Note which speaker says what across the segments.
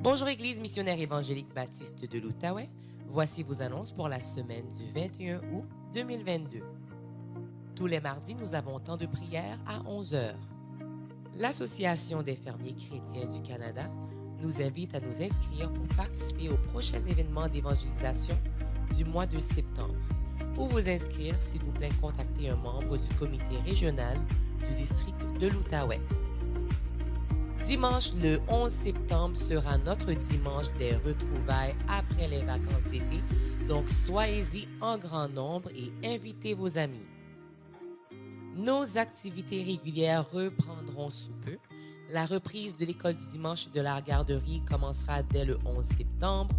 Speaker 1: Bonjour Église missionnaire évangélique baptiste de l'Outaouais. Voici vos annonces pour la semaine du 21 août 2022. Tous les mardis, nous avons temps de prière à 11h. L'Association des fermiers chrétiens du Canada nous invite à nous inscrire pour participer aux prochains événements d'évangélisation du mois de septembre. Pour vous inscrire, s'il vous plaît, contactez un membre du comité régional du district de l'Outaouais. Dimanche, le 11 septembre, sera notre dimanche des retrouvailles après les vacances d'été. Donc, soyez-y en grand nombre et invitez vos amis. Nos activités régulières reprendront sous peu. La reprise de l'école du dimanche de la garderie commencera dès le 11 septembre.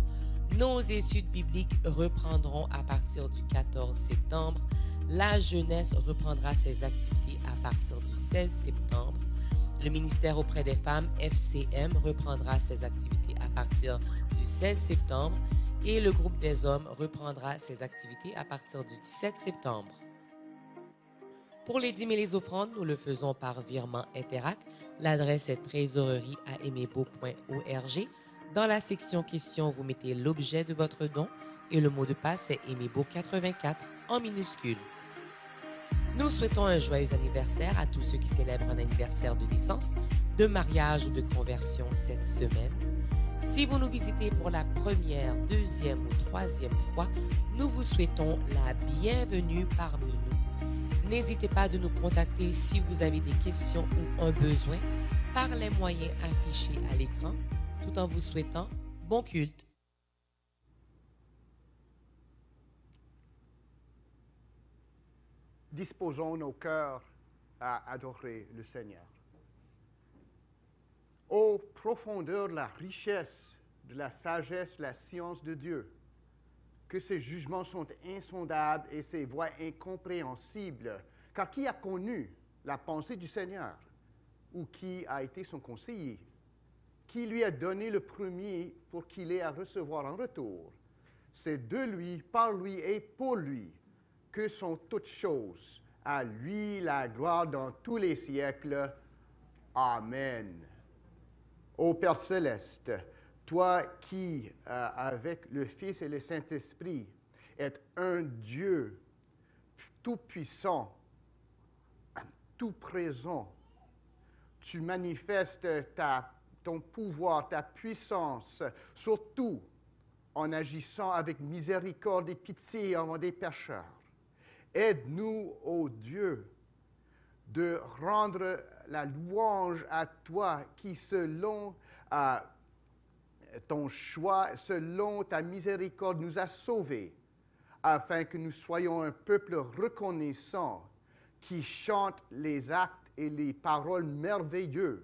Speaker 1: Nos études bibliques reprendront à partir du 14 septembre. La jeunesse reprendra ses activités à partir du 16 septembre. Le ministère auprès des femmes, FCM, reprendra ses activités à partir du 16 septembre et le groupe des hommes reprendra ses activités à partir du 17 septembre. Pour les dîmes et les offrandes, nous le faisons par virement Interac. L'adresse est trésorerie@emebo.org. Dans la section questions, vous mettez l'objet de votre don et le mot de passe est Emebo84 en minuscule. Nous souhaitons un joyeux anniversaire à tous ceux qui célèbrent un anniversaire de naissance, de mariage ou de conversion cette semaine. Si vous nous visitez pour la première, deuxième ou troisième fois, nous vous souhaitons la bienvenue parmi nous. N'hésitez pas de nous contacter si vous avez des questions ou un besoin par les moyens affichés à l'écran, tout en vous souhaitant bon culte.
Speaker 2: Disposons nos cœurs à adorer le Seigneur. Ô profondeur de la richesse, de la sagesse, de la science de Dieu, que ses jugements sont insondables et ses voies incompréhensibles, car qui a connu la pensée du Seigneur ou qui a été son conseiller? Qui lui a donné le premier pour qu'il ait à recevoir en retour? C'est de lui, par lui et pour lui que sont toutes choses. À lui la gloire dans tous les siècles. Amen. Ô Père céleste, toi qui, avec le Fils et le Saint-Esprit, êtes un Dieu tout-puissant, tout-présent, tu manifestes ton pouvoir, ta puissance, surtout en agissant avec miséricorde et pitié envers des pécheurs. Aide-nous, ô Dieu, de rendre la louange à toi qui, selon ton choix, selon ta miséricorde, nous a sauvés, afin que nous soyons un peuple reconnaissant qui chante les actes et les paroles merveilleux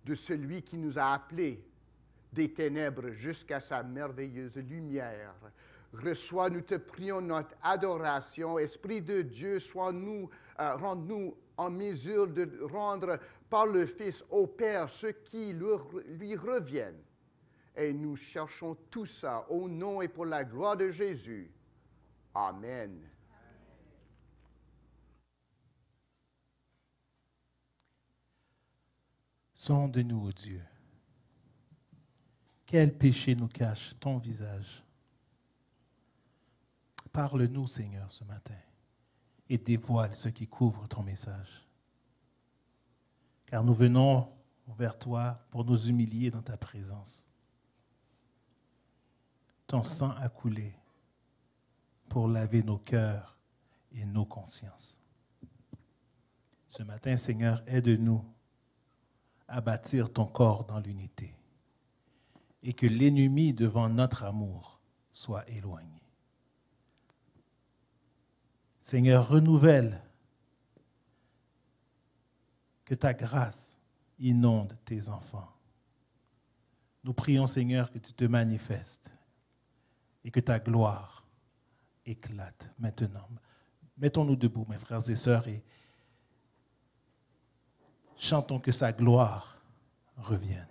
Speaker 2: de celui qui nous a appelés des ténèbres jusqu'à sa merveilleuse lumière. Reçois, nous te prions, notre adoration. Esprit de Dieu, rends-nous en mesure de rendre par le Fils au Père ce qui lui reviennent. Et nous cherchons tout ça au nom et pour la gloire de Jésus. Amen.
Speaker 3: Sonde-nous, ô Dieu. Quel péché nous cache ton visage? Parle-nous, Seigneur, ce matin, et dévoile ce qui couvre ton message. Car nous venons vers toi pour nous humilier dans ta présence. Ton sang a coulé pour laver nos cœurs et nos consciences. Ce matin, Seigneur, aide-nous à bâtir ton corps dans l'unité et que l'ennemi devant notre amour soit éloigné. Seigneur, renouvelle, que ta grâce inonde tes enfants. Nous prions, Seigneur, que tu te manifestes et que ta gloire éclate maintenant. Mettons-nous debout, mes frères et sœurs, et chantons que sa gloire revienne.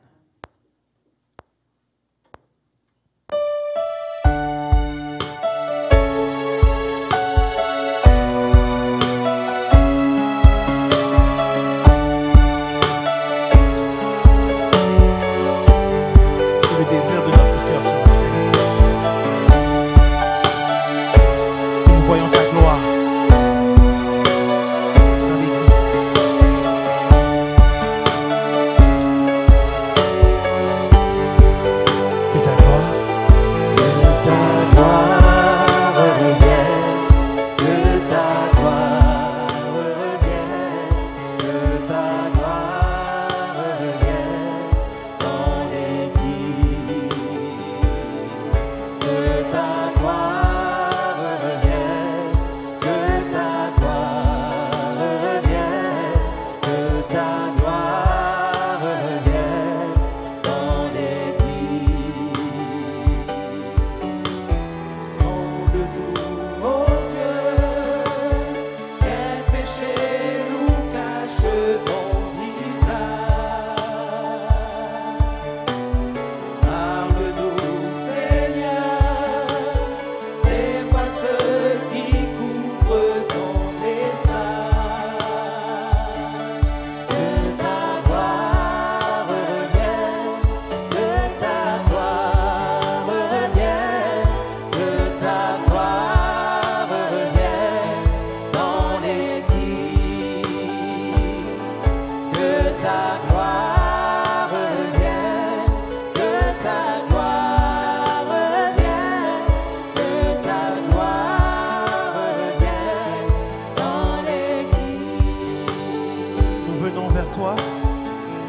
Speaker 3: toi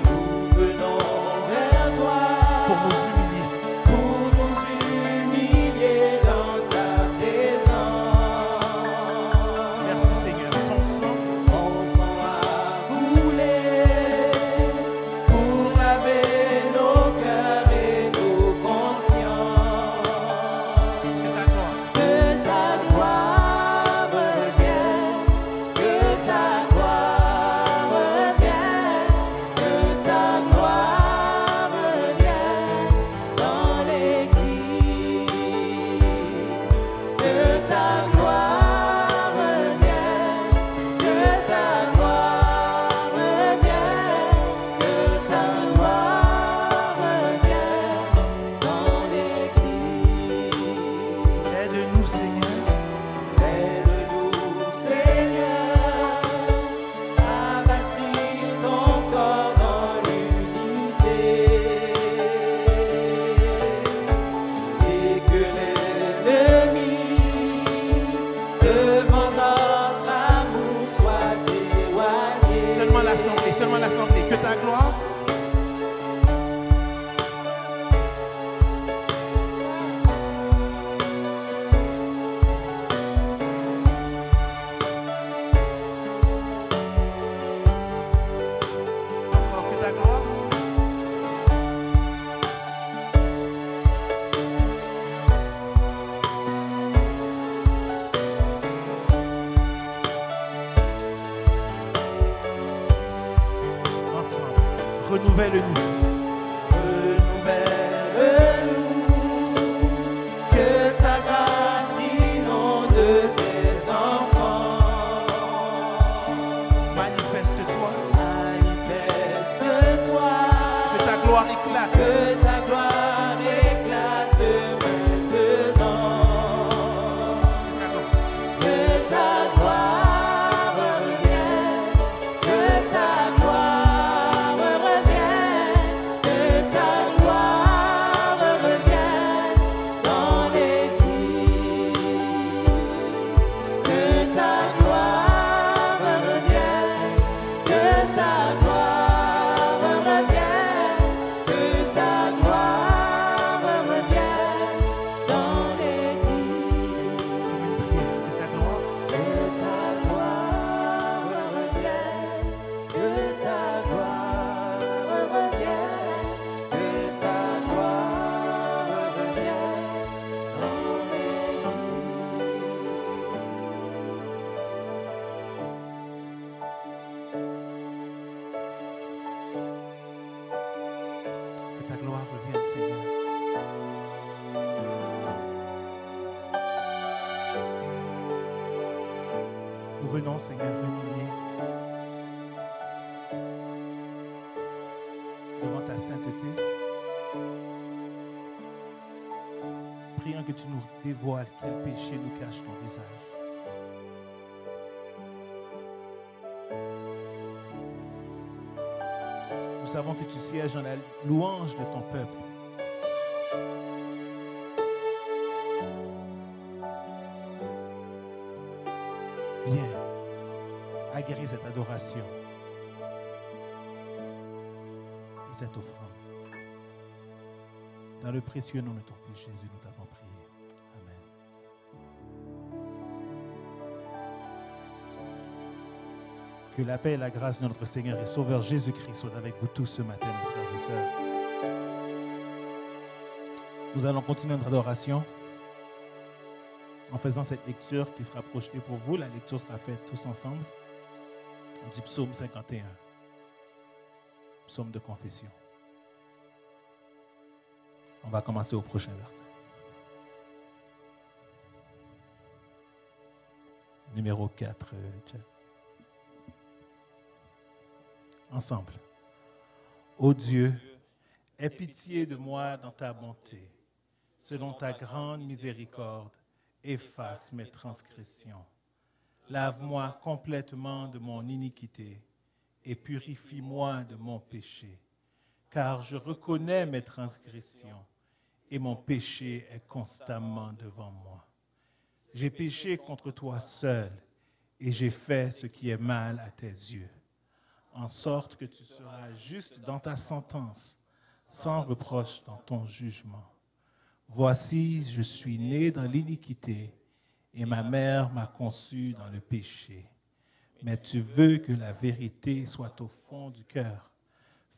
Speaker 4: Nous venons vers toi
Speaker 3: pour nous humilier.
Speaker 4: pour nous humilier dans ta présence.
Speaker 3: Merci Seigneur, ton sang
Speaker 4: Ton sang a coulé pour laver nos cœurs et nos consciences.
Speaker 3: et ta gloire.
Speaker 4: Que ta gloire revienne, que ta gloire revienne, que ta gloire revienne dans l'Église. Que ta gloire revienne, que ta gloire revienne, que ta gloire revienne dans l'Église.
Speaker 3: Aide-nous Seigneur
Speaker 4: Aide-nous, Seigneur, à bâtir ton corps dans l'unité et que l'ennemi devant notre amour soit éloigné.
Speaker 3: Seulement l'assemblée, que ta gloire. Encore que ta gloire. Ensemble, renouvelle-nous.
Speaker 4: Renouvelle-nous, que ta grâce inonde tes enfants.
Speaker 3: Manifeste-toi,
Speaker 4: Manifeste-toi,
Speaker 3: que ta gloire éclate.
Speaker 4: que ta gloire éclate maintenant.
Speaker 3: Ta gloire.
Speaker 4: Que ta gloire revienne, que ta gloire revienne, que ta gloire revienne dans l'Église. Que ta gloire revienne, que ta gloire revienne, que ta gloire revienne dans l'Église.
Speaker 3: Une prière, que ta gloire.
Speaker 4: Que ta gloire revienne, que ta gloire revienne, que ta gloire revienne dans
Speaker 3: Que ta gloire revienne, Seigneur. Nous venons, Seigneur, humiliés devant ta sainteté. Prions que tu nous dévoiles quel péché nous cache ton visage. Nous savons que tu sièges dans la louange de ton peuple. Viens, aguerris cette adoration et cette offrande. Dans le précieux nom de ton Fils Jésus, nous t'avons prié. Amen. Que la paix et la grâce de notre Seigneur et Sauveur Jésus-Christ soient avec vous tous ce matin, mes frères et sœurs. Nous allons continuer notre adoration en faisant cette lecture qui sera projetée pour vous. La lecture sera faite tous ensemble du psaume 51, psaume de confession. On va commencer au prochain verset. Numéro 4. Ensemble. Ô Dieu, aie pitié de moi dans ta bonté. Selon ta grande miséricorde, efface mes transgressions. Lave-moi complètement de mon iniquité et purifie-moi de mon péché. Car je reconnais mes transgressions et mon péché est constamment devant moi. J'ai péché contre toi seul et j'ai fait ce qui est mal à tes yeux, en sorte que tu seras juste dans ta sentence, sans reproche dans ton jugement. Voici, je suis né dans l'iniquité, et ma mère m'a conçu dans le péché. Mais tu veux que la vérité soit au fond du cœur.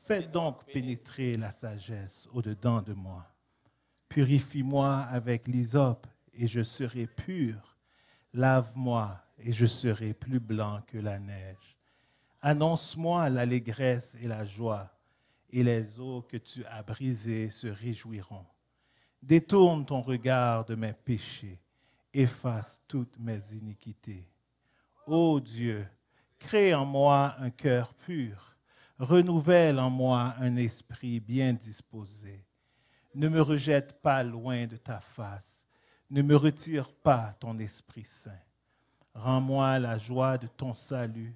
Speaker 3: Fais donc pénétrer la sagesse au-dedans de moi. Purifie-moi avec l'hysope, et je serai pur. Lave-moi, et je serai plus blanc que la neige. Annonce-moi l'allégresse et la joie, et les eaux que tu as brisées se réjouiront. Détourne ton regard de mes péchés, efface toutes mes iniquités. Ô Dieu, crée en moi un cœur pur, renouvelle en moi un esprit bien disposé. Ne me rejette pas loin de ta face, ne me retire pas ton Esprit Saint. Rends-moi la joie de ton salut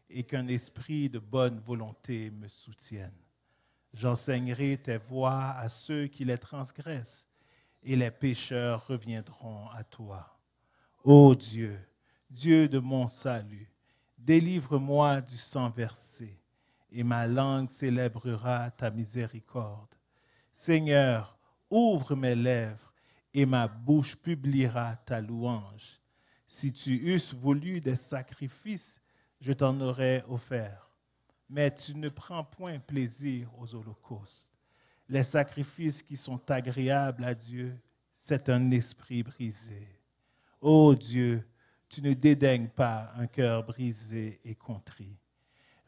Speaker 3: et qu'un esprit de bonne volonté me soutienne. J'enseignerai tes voies à ceux qui les transgressent et les pécheurs reviendront à toi. Ô Dieu, Dieu de mon salut, délivre-moi du sang versé et ma langue célébrera ta miséricorde. Seigneur, ouvre mes lèvres et ma bouche publiera ta louange. Si tu eusses voulu des sacrifices, je t'en aurais offert. Mais tu ne prends point plaisir aux holocaustes. Les sacrifices qui sont agréables à Dieu, c'est un esprit brisé. Ô Dieu, tu ne dédaignes pas un cœur brisé et contrit.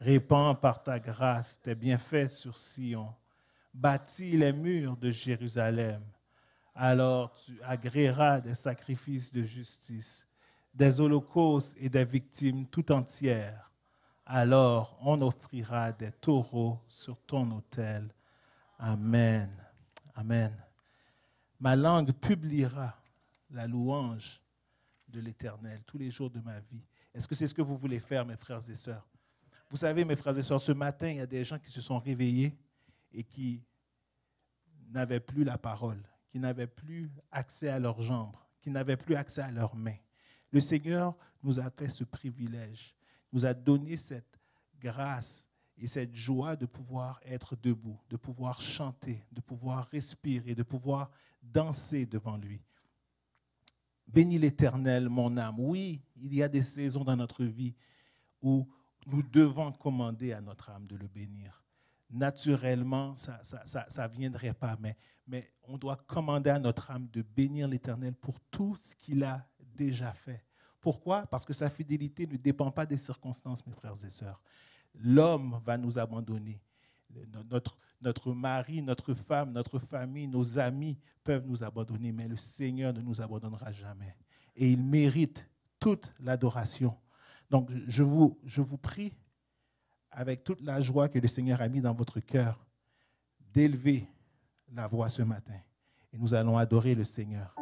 Speaker 3: Répands par ta grâce tes bienfaits sur Sion. Bâtis les murs de Jérusalem. Alors tu agréeras des sacrifices de justice, des holocaustes et des victimes tout entières. Alors on offrira des taureaux sur ton autel. Amen. Amen. Ma langue publiera la louange de l'Éternel tous les jours de ma vie. Est-ce que c'est ce que vous voulez faire, mes frères et sœurs? Vous savez, mes frères et sœurs, ce matin, il y a des gens qui se sont réveillés et qui n'avaient plus la parole, qui n'avaient plus accès à leurs jambes, qui n'avaient plus accès à leurs mains. Le Seigneur nous a fait ce privilège, nous a donné cette grâce et cette joie de pouvoir être debout, de pouvoir chanter, de pouvoir respirer, de pouvoir danser devant lui. Bénis l'Éternel, mon âme. Oui, il y a des saisons dans notre vie où nous devons commander à notre âme de le bénir. Naturellement, ça ne viendrait pas, mais on doit commander à notre âme de bénir l'Éternel pour tout ce qu'il a déjà fait. Pourquoi? Parce que sa fidélité ne dépend pas des circonstances, mes frères et sœurs. L'homme va nous abandonner. Notre mari, notre femme, notre famille, nos amis peuvent nous abandonner, mais le Seigneur ne nous abandonnera jamais. Et il mérite toute l'adoration. Donc, je vous prie, avec toute la joie que le Seigneur a mis dans votre cœur, d'élever la voix ce matin. Et nous allons adorer le Seigneur.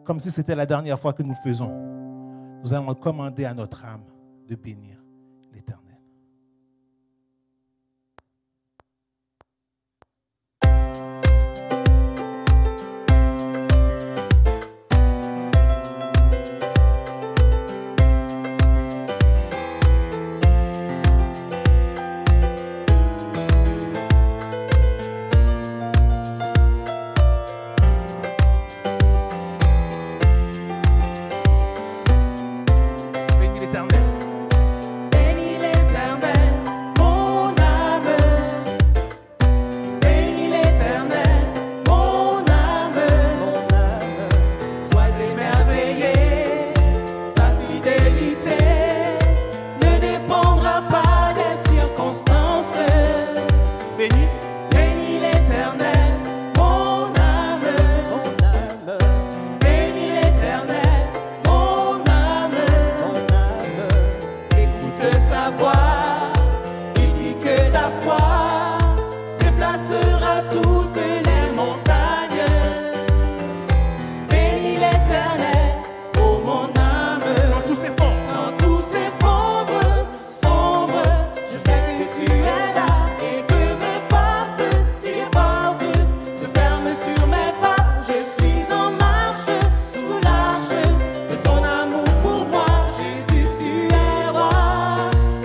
Speaker 3: Comme si c'était la dernière fois que nous le faisons. Nous allons commander à notre âme de bénir l'Éternel.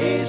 Speaker 4: Et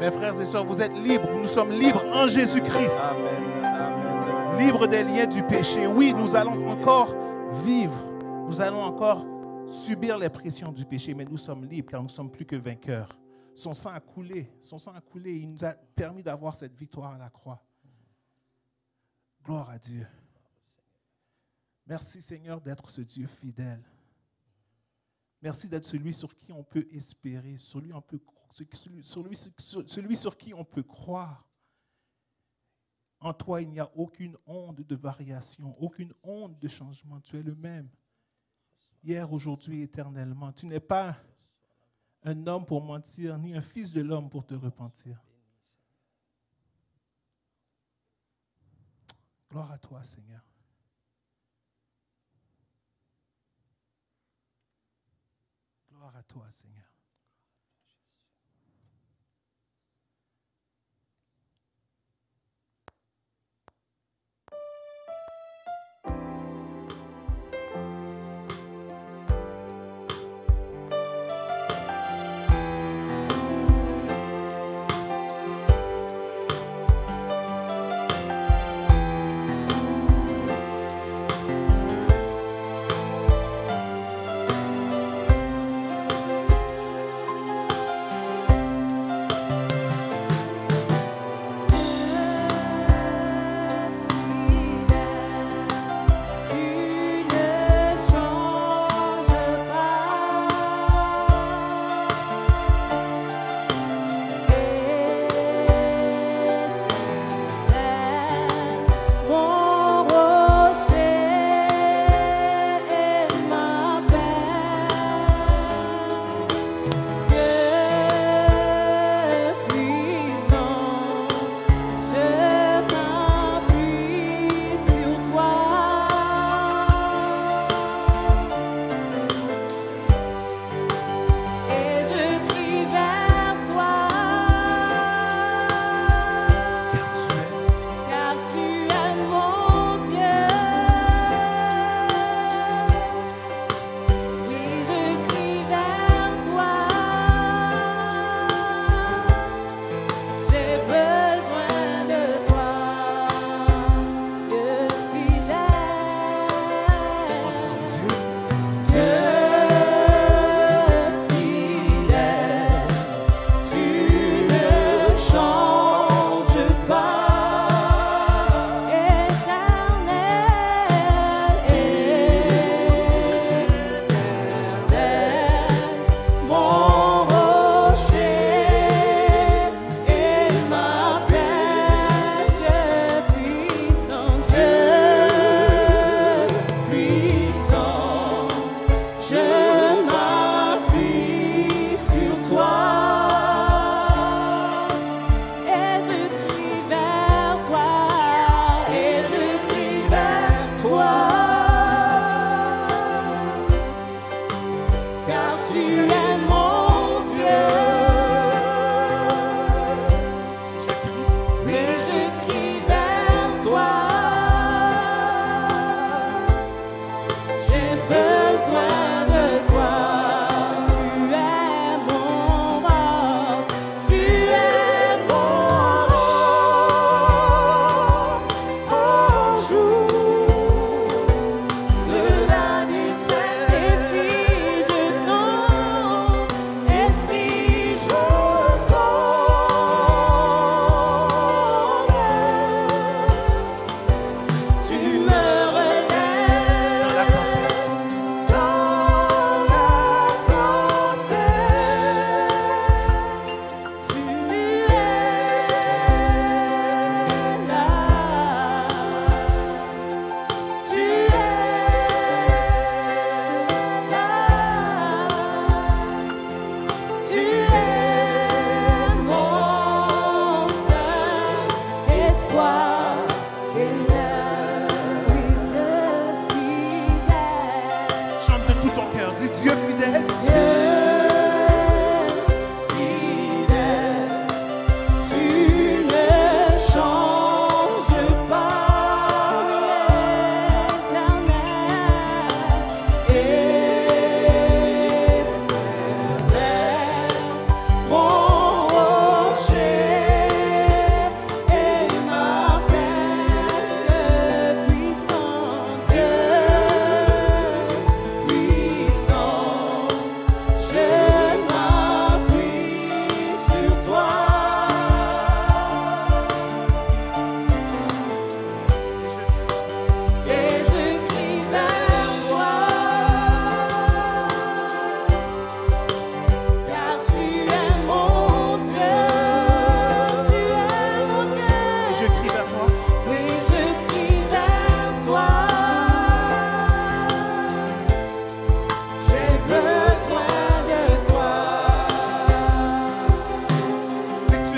Speaker 3: Mes frères et sœurs, vous êtes libres. Nous sommes libres en Jésus-Christ.
Speaker 4: Amen. Amen.
Speaker 3: Libres des liens du péché. Oui, nous allons encore vivre. Nous allons encore subir les pressions du péché, mais nous sommes libres car nous ne sommes plus que vainqueurs. Son sang a coulé. Son sang a coulé. Il nous a permis d'avoir cette victoire à la croix. Gloire à Dieu. Merci Seigneur d'être ce Dieu fidèle. Merci d'être celui sur qui on peut espérer, celui sur qui on peut croire. En toi, il n'y a aucune onde de variation, aucune onde de changement. Tu es le même, hier, aujourd'hui, éternellement. Tu n'es pas un homme pour mentir, ni un fils de l'homme pour te repentir. Gloire à toi, Seigneur. Gloire à toi, Seigneur.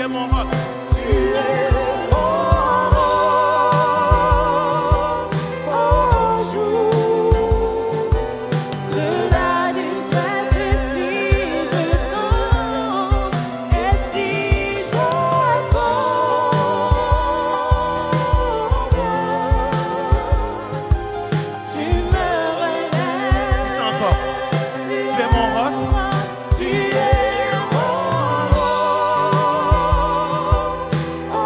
Speaker 3: es mon roc.
Speaker 4: Tu es mon roc, oh jour de la détresse. Et si je tombe, et si je tombe, tu me relèves.
Speaker 3: Dis ça encore. Tu es mon roc.
Speaker 4: Tu es mon roc, oh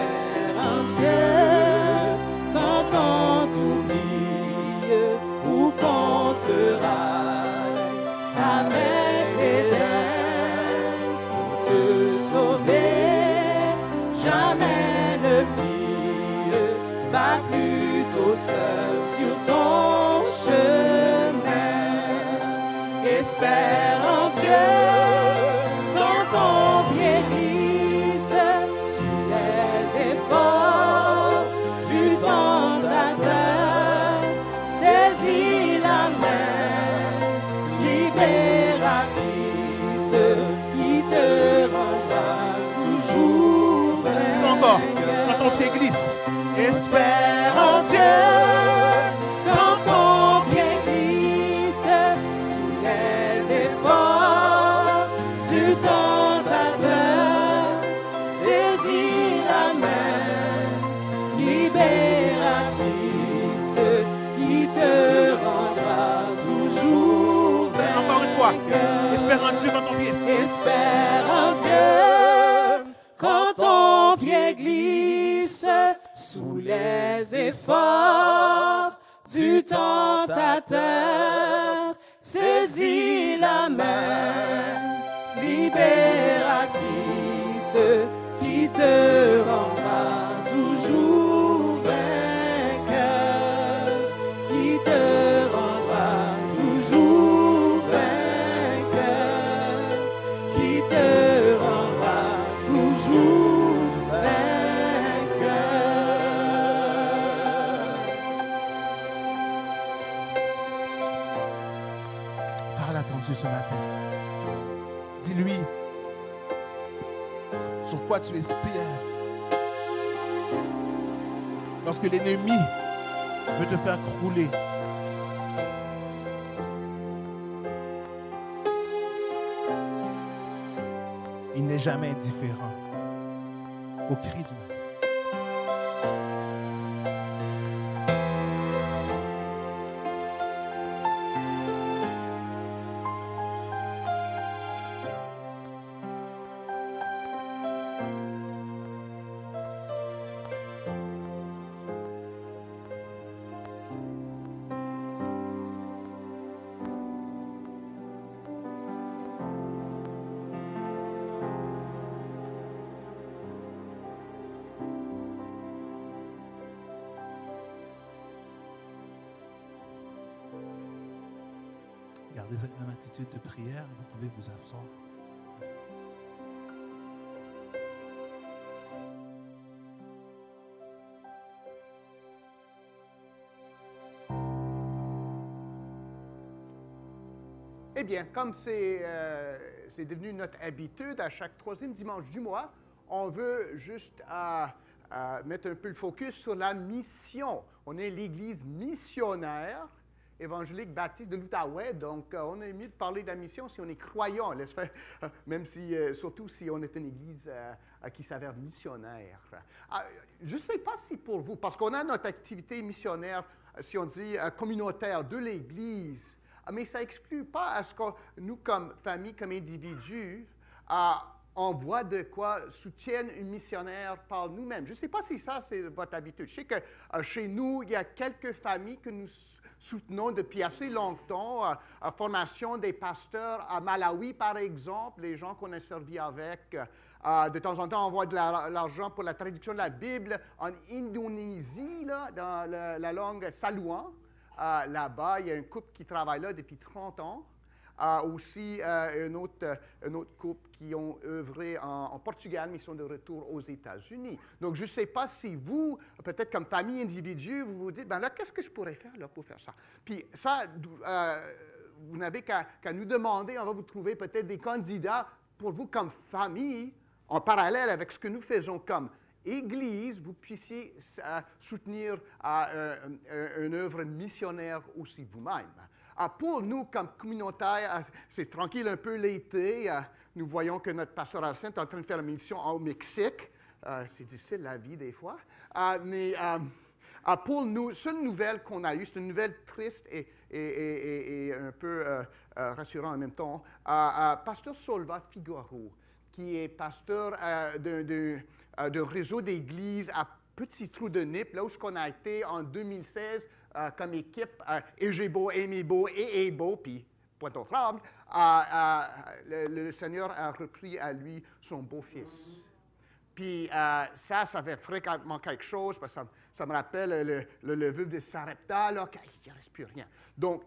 Speaker 4: Espère un Dieu quand on t'oublie ou qu'on te raille avec des dents pour te sauver. Jamais ne plie, va plutôt seul sur ton chemin. Espère en Dieu quand ton pied glisse sous les efforts du tentateur. Saisis la main libératrice qui te rendra toujours
Speaker 3: Dis encore,
Speaker 4: vainqueur.
Speaker 3: quand ton pied glisse.
Speaker 4: Espère en Dieu quand ton pied glisse sous les efforts du tentateur. Saisis la main libératrice qui te rendra toujours vainqueur.
Speaker 3: Encore une fois, espère en Dieu quand ton pied.
Speaker 4: Espère en Dieu quand ton pied glisse sous les efforts du tentateur. Saisis la main libératrice qui te rendra toujours vainqueur, qui te rendra toujours vainqueur, qui te rendra toujours vainqueur.
Speaker 3: Parle à ton Dieu ce matin. Dis-lui sur quoi tu espères. Lorsque l'ennemi veut te faire crouler, il n'est jamais indifférent au cri du mal. Gardez cette même attitude de prière, vous pouvez vous asseoir.
Speaker 2: Eh bien, comme c'est devenu notre habitude, à chaque troisième dimanche du mois, on veut juste mettre un peu le focus sur la mission. On est l'Église missionnaire évangélique baptiste de l'Outaouais, donc on est mieux de parler de la mission si on est croyant, même si, surtout si on est une Église qui s'avère missionnaire. Je ne sais pas si pour vous, parce qu'on a notre activité missionnaire, si on dit communautaire de l'Église, mais ça n'exclut pas à ce que nous, comme famille, comme individus, on voit de quoi soutiennent une missionnaire par nous-mêmes. Je ne sais pas si ça, c'est votre habitude. Je sais que chez nous, il y a quelques familles que nous soutenons depuis assez longtemps. Formation des pasteurs à Malawi, par exemple, les gens qu'on a servis avec. De temps en temps, on envoie de l'argent pour la traduction de la Bible en Indonésie, là, dans la langue salouan. Là-bas, il y a un couple qui travaille là depuis 30 ans. Aussi, un autre couple qui ont œuvré en Portugal, mais ils sont de retour aux États-Unis. Donc, je ne sais pas si vous, peut-être comme famille individu, vous vous dites, ben là, qu'est-ce que je pourrais faire là, pour faire ça? Puis ça, vous n'avez qu'à nous demander, on va vous trouver peut-être des candidats pour vous comme famille, en parallèle avec ce que nous faisons comme Église, vous puissiez soutenir une œuvre missionnaire aussi vous-même. Pour nous, comme communautaire, c'est tranquille un peu l'été. Nous voyons que notre pasteur Arsène est en train de faire une mission au Mexique. C'est difficile la vie des fois. Mais pour nous, c'est une nouvelle qu'on a eue. C'est une nouvelle triste et un peu rassurante en même temps. Pasteur Solva Figueroa, qui est pasteur de réseau d'églises à Petit Trou de Nip, là où on a été en 2016 comme équipe, Egebo, Emibo et Ebo, puis Pointe-aux-Trembles, le Seigneur a repris à lui son beau-fils. Puis ça fait fréquemment quelque chose, parce que ça me rappelle le veuve de Sarepta, là, qu'il ne reste plus rien. Donc,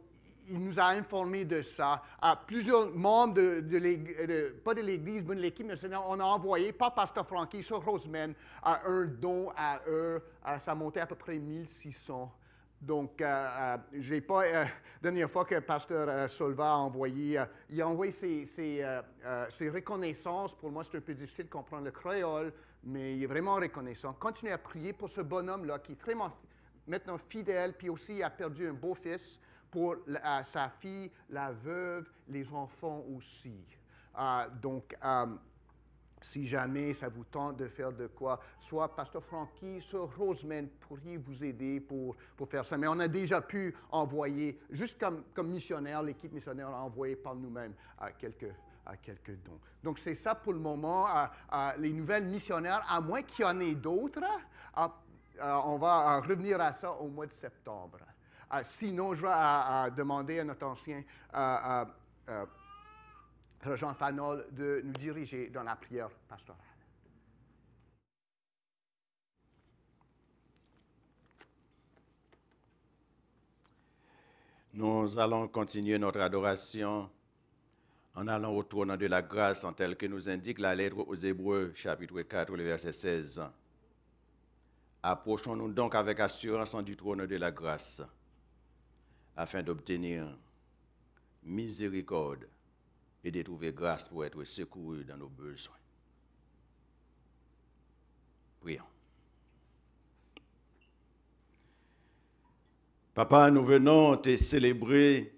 Speaker 2: il nous a informés de ça. Plusieurs membres pas de l'Église, mais de l'équipe missionnaire, on a envoyé, par Pasteur Frankie, sur Roseman, un don à eux. Ça a monté à peu près 1600. Donc, je n'ai pas, la dernière fois que Pasteur Solva a envoyé, il a envoyé ses reconnaissances. Pour moi, c'est un peu difficile de comprendre le créole, mais il est vraiment reconnaissant. Continuez à prier pour ce bonhomme-là qui est très maintenant fidèle, puis aussi il a perdu un beau-fils pour sa fille, la veuve, les enfants aussi. Donc, si jamais ça vous tente de faire de quoi, soit Pasteur Frankie, soit Roseman pourriez vous aider pour faire ça. Mais on a déjà pu envoyer, juste comme missionnaire, l'équipe missionnaire a envoyé par nous-mêmes quelques dons. Donc, c'est ça pour le moment. Les nouvelles missionnaires, à moins qu'il y en ait d'autres, on va revenir à ça au mois de septembre. Sinon, je vais demander à notre ancien Frère Jean Fanol de nous diriger dans la prière pastorale.
Speaker 5: Nous allons continuer notre adoration en allant au trône de la grâce, en tel que nous indique la lettre aux Hébreux, chapitre 4, le verset 16. Approchons-nous donc avec assurance du trône de la grâce, afin d'obtenir miséricorde et de trouver grâce pour être secourus dans nos besoins. Prions. Papa, nous venons te célébrer,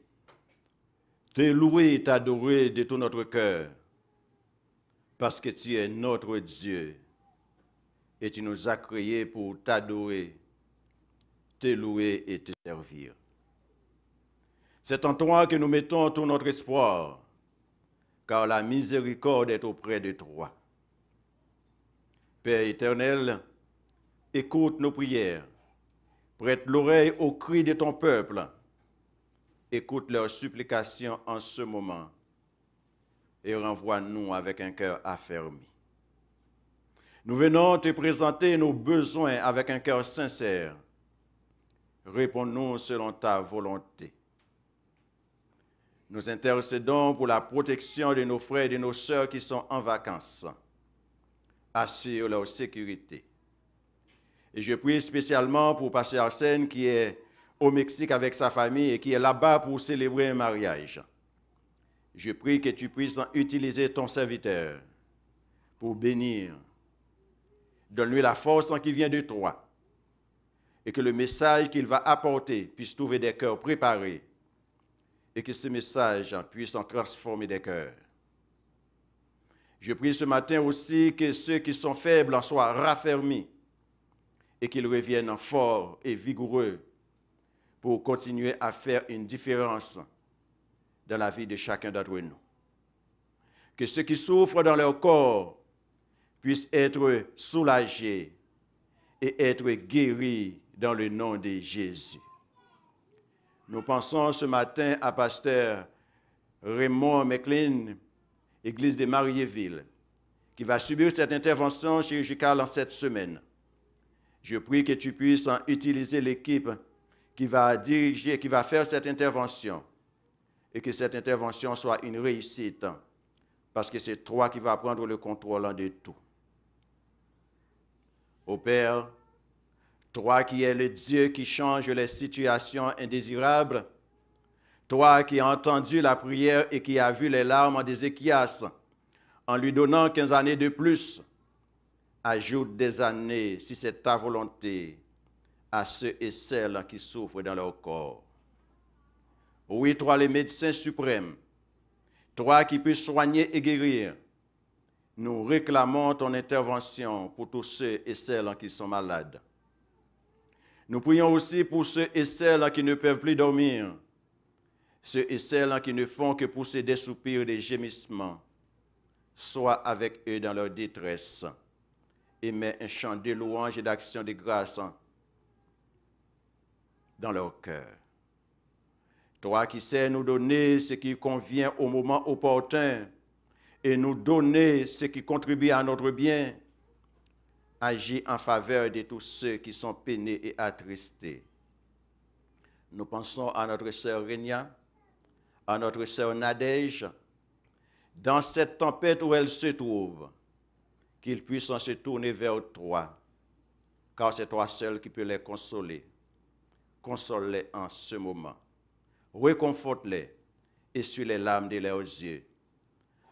Speaker 5: te louer, t'adorer de tout notre cœur, parce que tu es notre Dieu et tu nous as créés pour t'adorer, te louer et te servir. C'est en toi que nous mettons tout notre espoir, car la miséricorde est auprès de toi. Père éternel, écoute nos prières, prête l'oreille aux cris de ton peuple, écoute leurs supplications en ce moment et renvoie-nous avec un cœur affermi. Nous venons te présenter nos besoins avec un cœur sincère. Réponds-nous selon ta volonté. Nous intercédons pour la protection de nos frères et de nos sœurs qui sont en vacances. Assure leur sécurité. Et je prie spécialement pour Pasteur Arsène qui est au Mexique avec sa famille et qui est là-bas pour célébrer un mariage. Je prie que tu puisses utiliser ton serviteur pour bénir. Donne-lui la force qui vient de toi et que le message qu'il va apporter puisse trouver des cœurs préparés et que ce message puisse en transformer des cœurs. Je prie ce matin aussi que ceux qui sont faibles en soient raffermis et qu'ils reviennent forts et vigoureux pour continuer à faire une différence dans la vie de chacun d'entre nous. Que ceux qui souffrent dans leur corps puissent être soulagés et être guéris dans le nom de Jésus. Nous pensons ce matin à Pasteur Raymond McLean, Église de Mariéville, qui va subir cette intervention chirurgicale en cette semaine. Je prie que tu puisses utiliser l'équipe qui va diriger, qui va faire cette intervention, et que cette intervention soit une réussite, parce que c'est toi qui vas prendre le contrôle de tout. Ô Père, toi qui es le Dieu qui change les situations indésirables, toi qui as entendu la prière et qui as vu les larmes d'Ézéchias en lui donnant 15 années de plus, ajoute des années, si c'est ta volonté, à ceux et celles qui souffrent dans leur corps. Oui, toi le médecin suprême, toi qui peux soigner et guérir, nous réclamons ton intervention pour tous ceux et celles qui sont malades. Nous prions aussi pour ceux et celles qui ne peuvent plus dormir, ceux et celles qui ne font que pousser des soupirs, des gémissements. Sois avec eux dans leur détresse et mets un chant de louange et d'action de grâce dans leur cœur. Toi qui sais nous donner ce qui convient au moment opportun et nous donner ce qui contribue à notre bien, agis en faveur de tous ceux qui sont peinés et attristés. Nous pensons à notre sœur Renia, à notre sœur Nadège, dans cette tempête où elle se trouve, qu'ils puissent se tourner vers toi, car c'est toi seul qui peux les consoler. Console-les en ce moment. Réconforte-les, essuie les larmes de leurs yeux.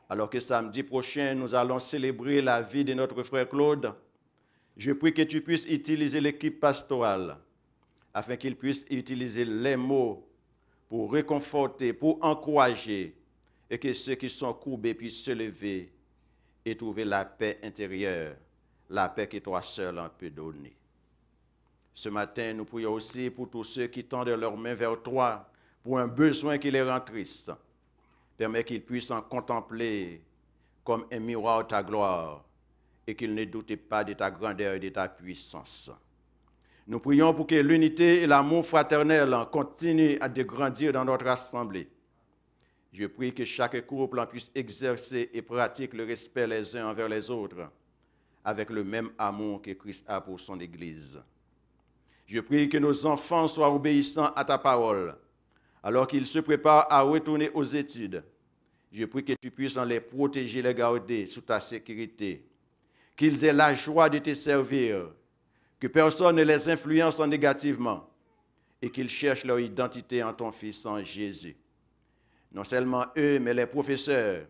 Speaker 5: Alors que samedi prochain, nous allons célébrer la vie de notre frère Claude, je prie que tu puisses utiliser l'équipe pastorale afin qu'il puisse utiliser les mots pour réconforter, pour encourager, et que ceux qui sont courbés puissent se lever et trouver la paix intérieure, la paix que toi seul en peux donner. Ce matin, nous prions aussi pour tous ceux qui tendent leurs mains vers toi pour un besoin qui les rend tristes. Permets qu'ils puissent en contempler comme un miroir ta gloire et qu'ils ne doutent pas de ta grandeur et de ta puissance. Nous prions pour que l'unité et l'amour fraternel continuent à grandir dans notre assemblée. Je prie que chaque couple puisse exercer et pratiquer le respect les uns envers les autres avec le même amour que Christ a pour son Église. Je prie que nos enfants soient obéissants à ta parole alors qu'ils se préparent à retourner aux études. Je prie que tu puisses les protéger, les garder sous ta sécurité, qu'ils aient la joie de te servir, que personne ne les influence négativement et qu'ils cherchent leur identité en ton Fils, en Jésus. Non seulement eux, mais les professeurs,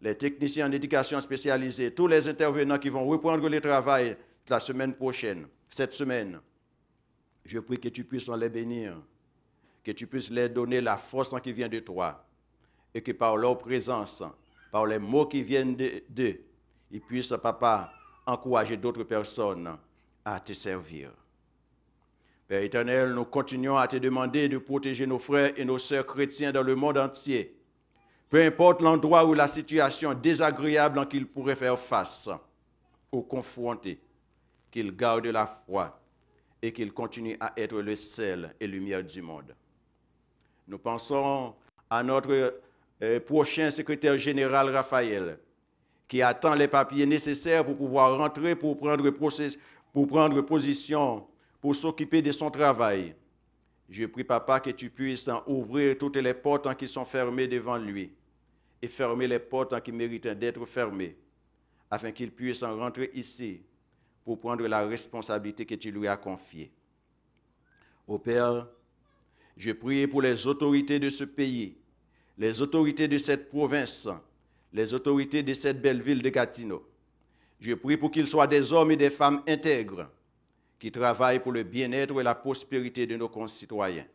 Speaker 5: les techniciens en éducation spécialisée, tous les intervenants qui vont reprendre le travail la semaine prochaine, cette semaine. Je prie que tu puisses les bénir, que tu puisses leur donner la force qui vient de toi et que par leur présence, par les mots qui viennent d'eux, ils puissent, papa, encourager d'autres personnes à te servir. Père éternel, nous continuons à te demander de protéger nos frères et nos sœurs chrétiens dans le monde entier. Peu importe l'endroit ou la situation désagréable en qu'ils pourraient faire face ou confronter, qu'ils gardent la foi et qu'ils continuent à être le sel et lumière du monde. Nous pensons à notre prochain secrétaire général Raphaël, qui attend les papiers nécessaires pour pouvoir rentrer, pour prendre position, pour s'occuper de son travail. Je prie, papa, que tu puisses ouvrir toutes les portes qui sont fermées devant lui et fermer les portes qui méritent d'être fermées, afin qu'il puisse rentrer ici pour prendre la responsabilité que tu lui as confiée. Ô Père, je prie pour les autorités de ce pays, les autorités de cette province, les autorités de cette belle ville de Gatineau. Je prie pour qu'ils soient des hommes et des femmes intègres qui travaillent pour le bien-être et la prospérité de nos concitoyens,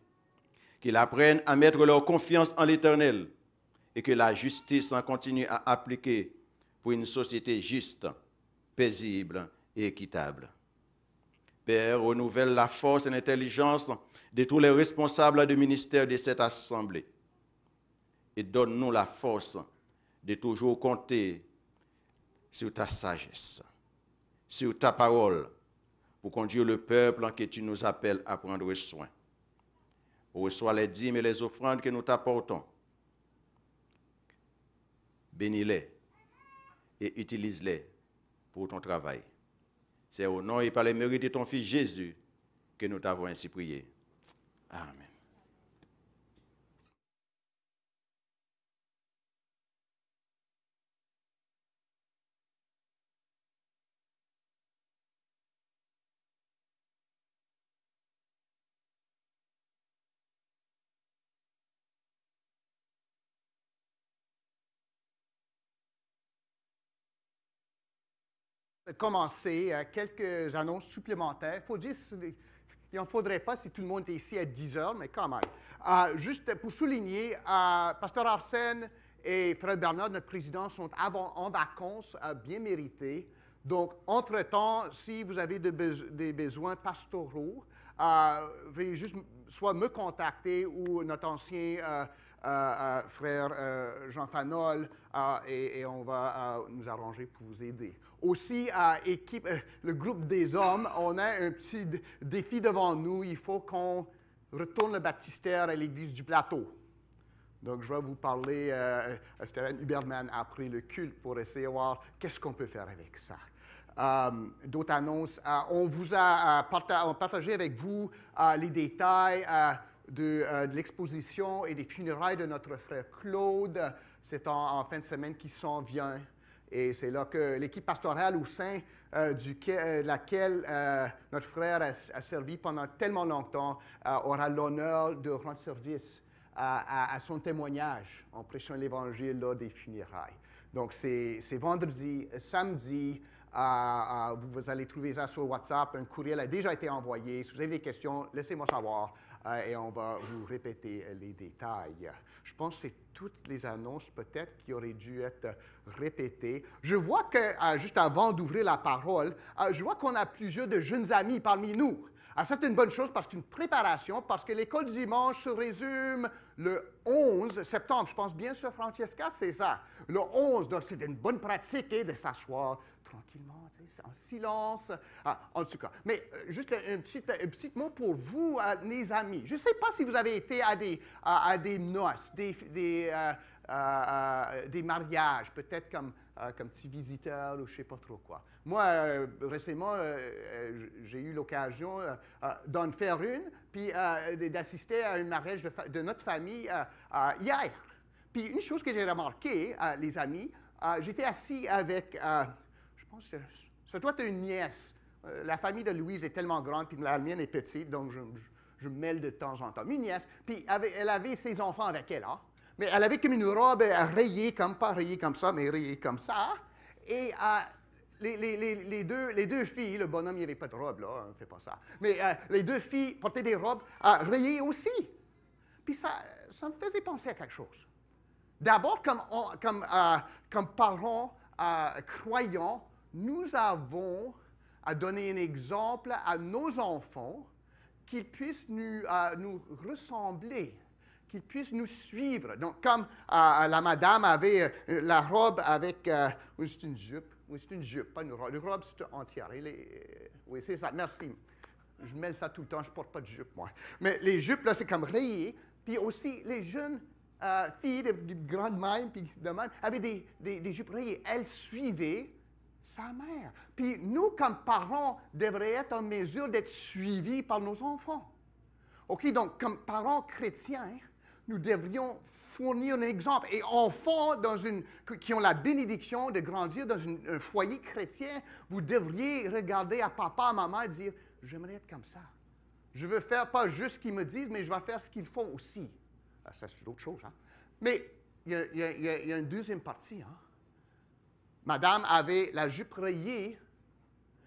Speaker 5: qu'ils apprennent à mettre leur confiance en l'Éternel et que la justice en continue à appliquer pour une société juste, paisible et équitable. Père, renouvelle la force et l'intelligence de tous les responsables du ministère de cette assemblée et donne-nous la force de toujours compter sur ta sagesse, sur ta parole, pour conduire le peuple que tu nous appelles à prendre soin. Reçois les dîmes et les offrandes que nous t'apportons. Bénis-les et utilise-les pour ton travail. C'est au nom et par les mérites de ton Fils Jésus que nous t'avons ainsi prié. Amen.
Speaker 2: Commencer quelques annonces supplémentaires. Il faut dire, il n'en faudrait pas si tout le monde est ici à 10 heures, mais quand même. Juste pour souligner, Pasteur Arsène et Frère Bernard, notre président, sont en vacances bien méritées. Donc, entre-temps, si vous avez des besoins pastoraux, veuillez juste soit me contacter ou notre ancien frère Jean Fanol, et on va nous arranger pour vous aider. Aussi, le groupe des hommes, on a un petit défi devant nous. Il faut qu'on retourne le baptistère à l'église du Plateau. Donc, je vais vous parler à Stéphane Huberman après le culte pour essayer de voir qu'est-ce qu'on peut faire avec ça. D'autres annonces. On vous a partagé avec vous les détails de l'exposition et des funérailles de notre frère Claude. C'est en fin de semaine qui s'en vient. Et c'est là que l'équipe pastorale au sein de laquelle notre frère a servi pendant tellement longtemps aura l'honneur de rendre service à son témoignage en prêchant l'Évangile lors des funérailles. Donc, c'est vendredi, samedi. Vous allez trouver ça sur WhatsApp. Un courriel a déjà été envoyé. Si vous avez des questions, laissez-moi savoir et on va vous répéter les détails. Je pense que c'est toutes les annonces peut-être qui auraient dû être répétées. Je vois que, juste avant d'ouvrir la parole, je vois qu'on a plusieurs de jeunes amis parmi nous. Alors, ça, c'est une bonne chose parce que c'est une préparation, parce que l'école du dimanche se résume le 11 septembre. Je pense bien sûr, Francesca, c'est ça. Le 11, donc c'est une bonne pratique de s'asseoir tranquillement, en silence. En tout cas, mais juste un petit mot pour vous, les amis. Je ne sais pas si vous avez été à des noces, des mariages, peut-être comme petit visiteur ou je ne sais pas trop quoi. Moi, récemment, j'ai eu l'occasion d'en faire une, puis d'assister à un mariage de notre famille hier. Puis une chose que j'ai remarquée, les amis, j'étais assis avec, je pense que ça doit être une nièce. La famille de Louise est tellement grande, puis la mienne est petite, donc je me mêle de temps en temps. Une nièce, puis elle avait ses enfants avec elle, hein? Mais elle avait comme une robe rayée, pas rayée comme ça, mais rayée comme ça. Et les deux filles, le bonhomme, il n'y avait pas de robe, là, on ne fait pas ça. Mais les deux filles portaient des robes rayées aussi. Puis ça me faisait penser à quelque chose. D'abord, comme parents croyants, nous avons à donner un exemple à nos enfants qu'ils puissent nous ressembler, qu'ils puissent nous suivre. Donc, comme la madame avait la robe avec... oui, c'est une jupe. Oui, c'est une jupe, pas une robe. Une robe, c'est entière. Oui, c'est ça. Merci. Je mêle ça tout le temps. Je ne porte pas de jupe, moi. Mais les jupes, là, c'est comme rayé. Puis aussi, les jeunes filles de grande même, puis de même, avaient des jupes rayées. Elles suivaient sa mère. Puis nous, comme parents, devrions être en mesure d'être suivis par nos enfants. OK? Donc, comme parents chrétiens, nous devrions fournir un exemple. Et enfants qui ont la bénédiction de grandir dans un foyer chrétien, vous devriez regarder à papa, à maman et dire, j'aimerais être comme ça. Je veux faire pas juste ce qu'ils me disent, mais je vais faire ce qu'ils font aussi. Ça, c'est autre chose. Hein? Mais il y a une deuxième partie. Hein? Madame avait la jupe rayée,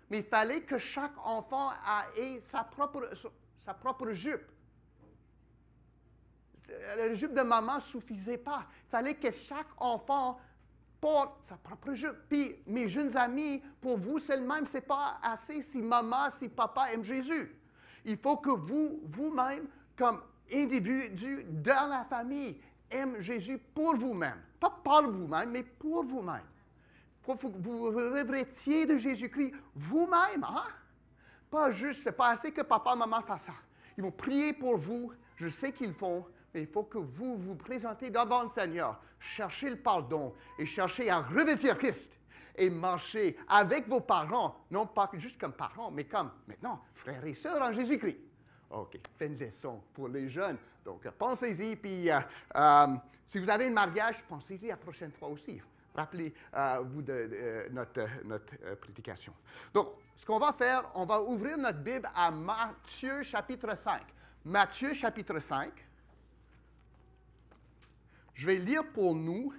Speaker 2: mais il fallait que chaque enfant ait sa propre jupe. La jupe de maman ne suffisait pas. Il fallait que chaque enfant porte sa propre jupe. Puis, mes jeunes amis, pour vous, c'est le même. Ce n'est pas assez si maman, si papa aiment Jésus. Il faut que vous-même, comme individu dans la famille, aiment Jésus pour vous-même. Pas par vous-même, mais pour vous-même. Pour que vous revêtiez de Jésus-Christ vous-même. Hein? Pas juste, ce n'est pas assez que papa et maman fassent ça. Ils vont prier pour vous. Je sais qu'ils font. Mais il faut que vous vous présentez devant le Seigneur, cherchez le pardon et cherchez à revêtir Christ et marcher avec vos parents, non pas juste comme parents, mais comme maintenant frères et sœurs en Jésus-Christ. OK, faites une leçon pour les jeunes. Donc, pensez-y, puis si vous avez un mariage, pensez-y la prochaine fois aussi. Rappelez-vous de notre prédication. Donc, ce qu'on va faire, on va ouvrir notre Bible à Matthieu chapitre 5. Matthieu chapitre 5. Je vais lire pour nous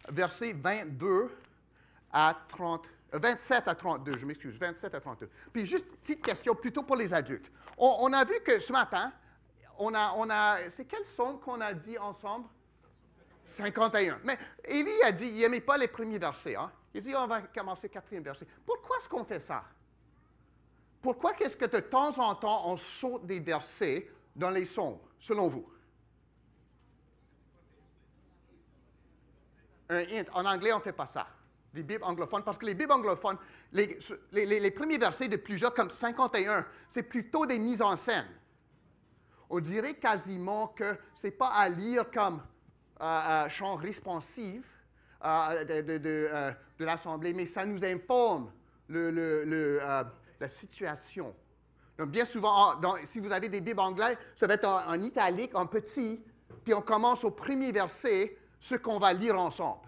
Speaker 2: versets 27 à 32, je m'excuse, 27 à 32. Puis juste une petite question plutôt pour les adultes. On a vu que ce matin, c'est quel psaume qu'on a dit ensemble? 51. Mais Élie a dit, il n'aimait pas les premiers versets. Hein? Il dit, on va commencer le 4e verset. Pourquoi est-ce qu'on fait ça? Pourquoi est-ce que de temps en temps, on saute des versets dans les psaumes, selon vous? un hint. En anglais, on ne fait pas ça. Les Bibles anglophones, parce que les Bibles anglophones, les premiers versets de plusieurs, comme 51, c'est plutôt des mises en scène. On dirait quasiment que ce n'est pas à lire comme chant responsif de l'Assemblée, mais ça nous informe la situation. Donc, bien souvent, si vous avez des Bibles anglaises, ça va être en italique, en petit, puis on commence au premier verset, ce qu'on va lire ensemble.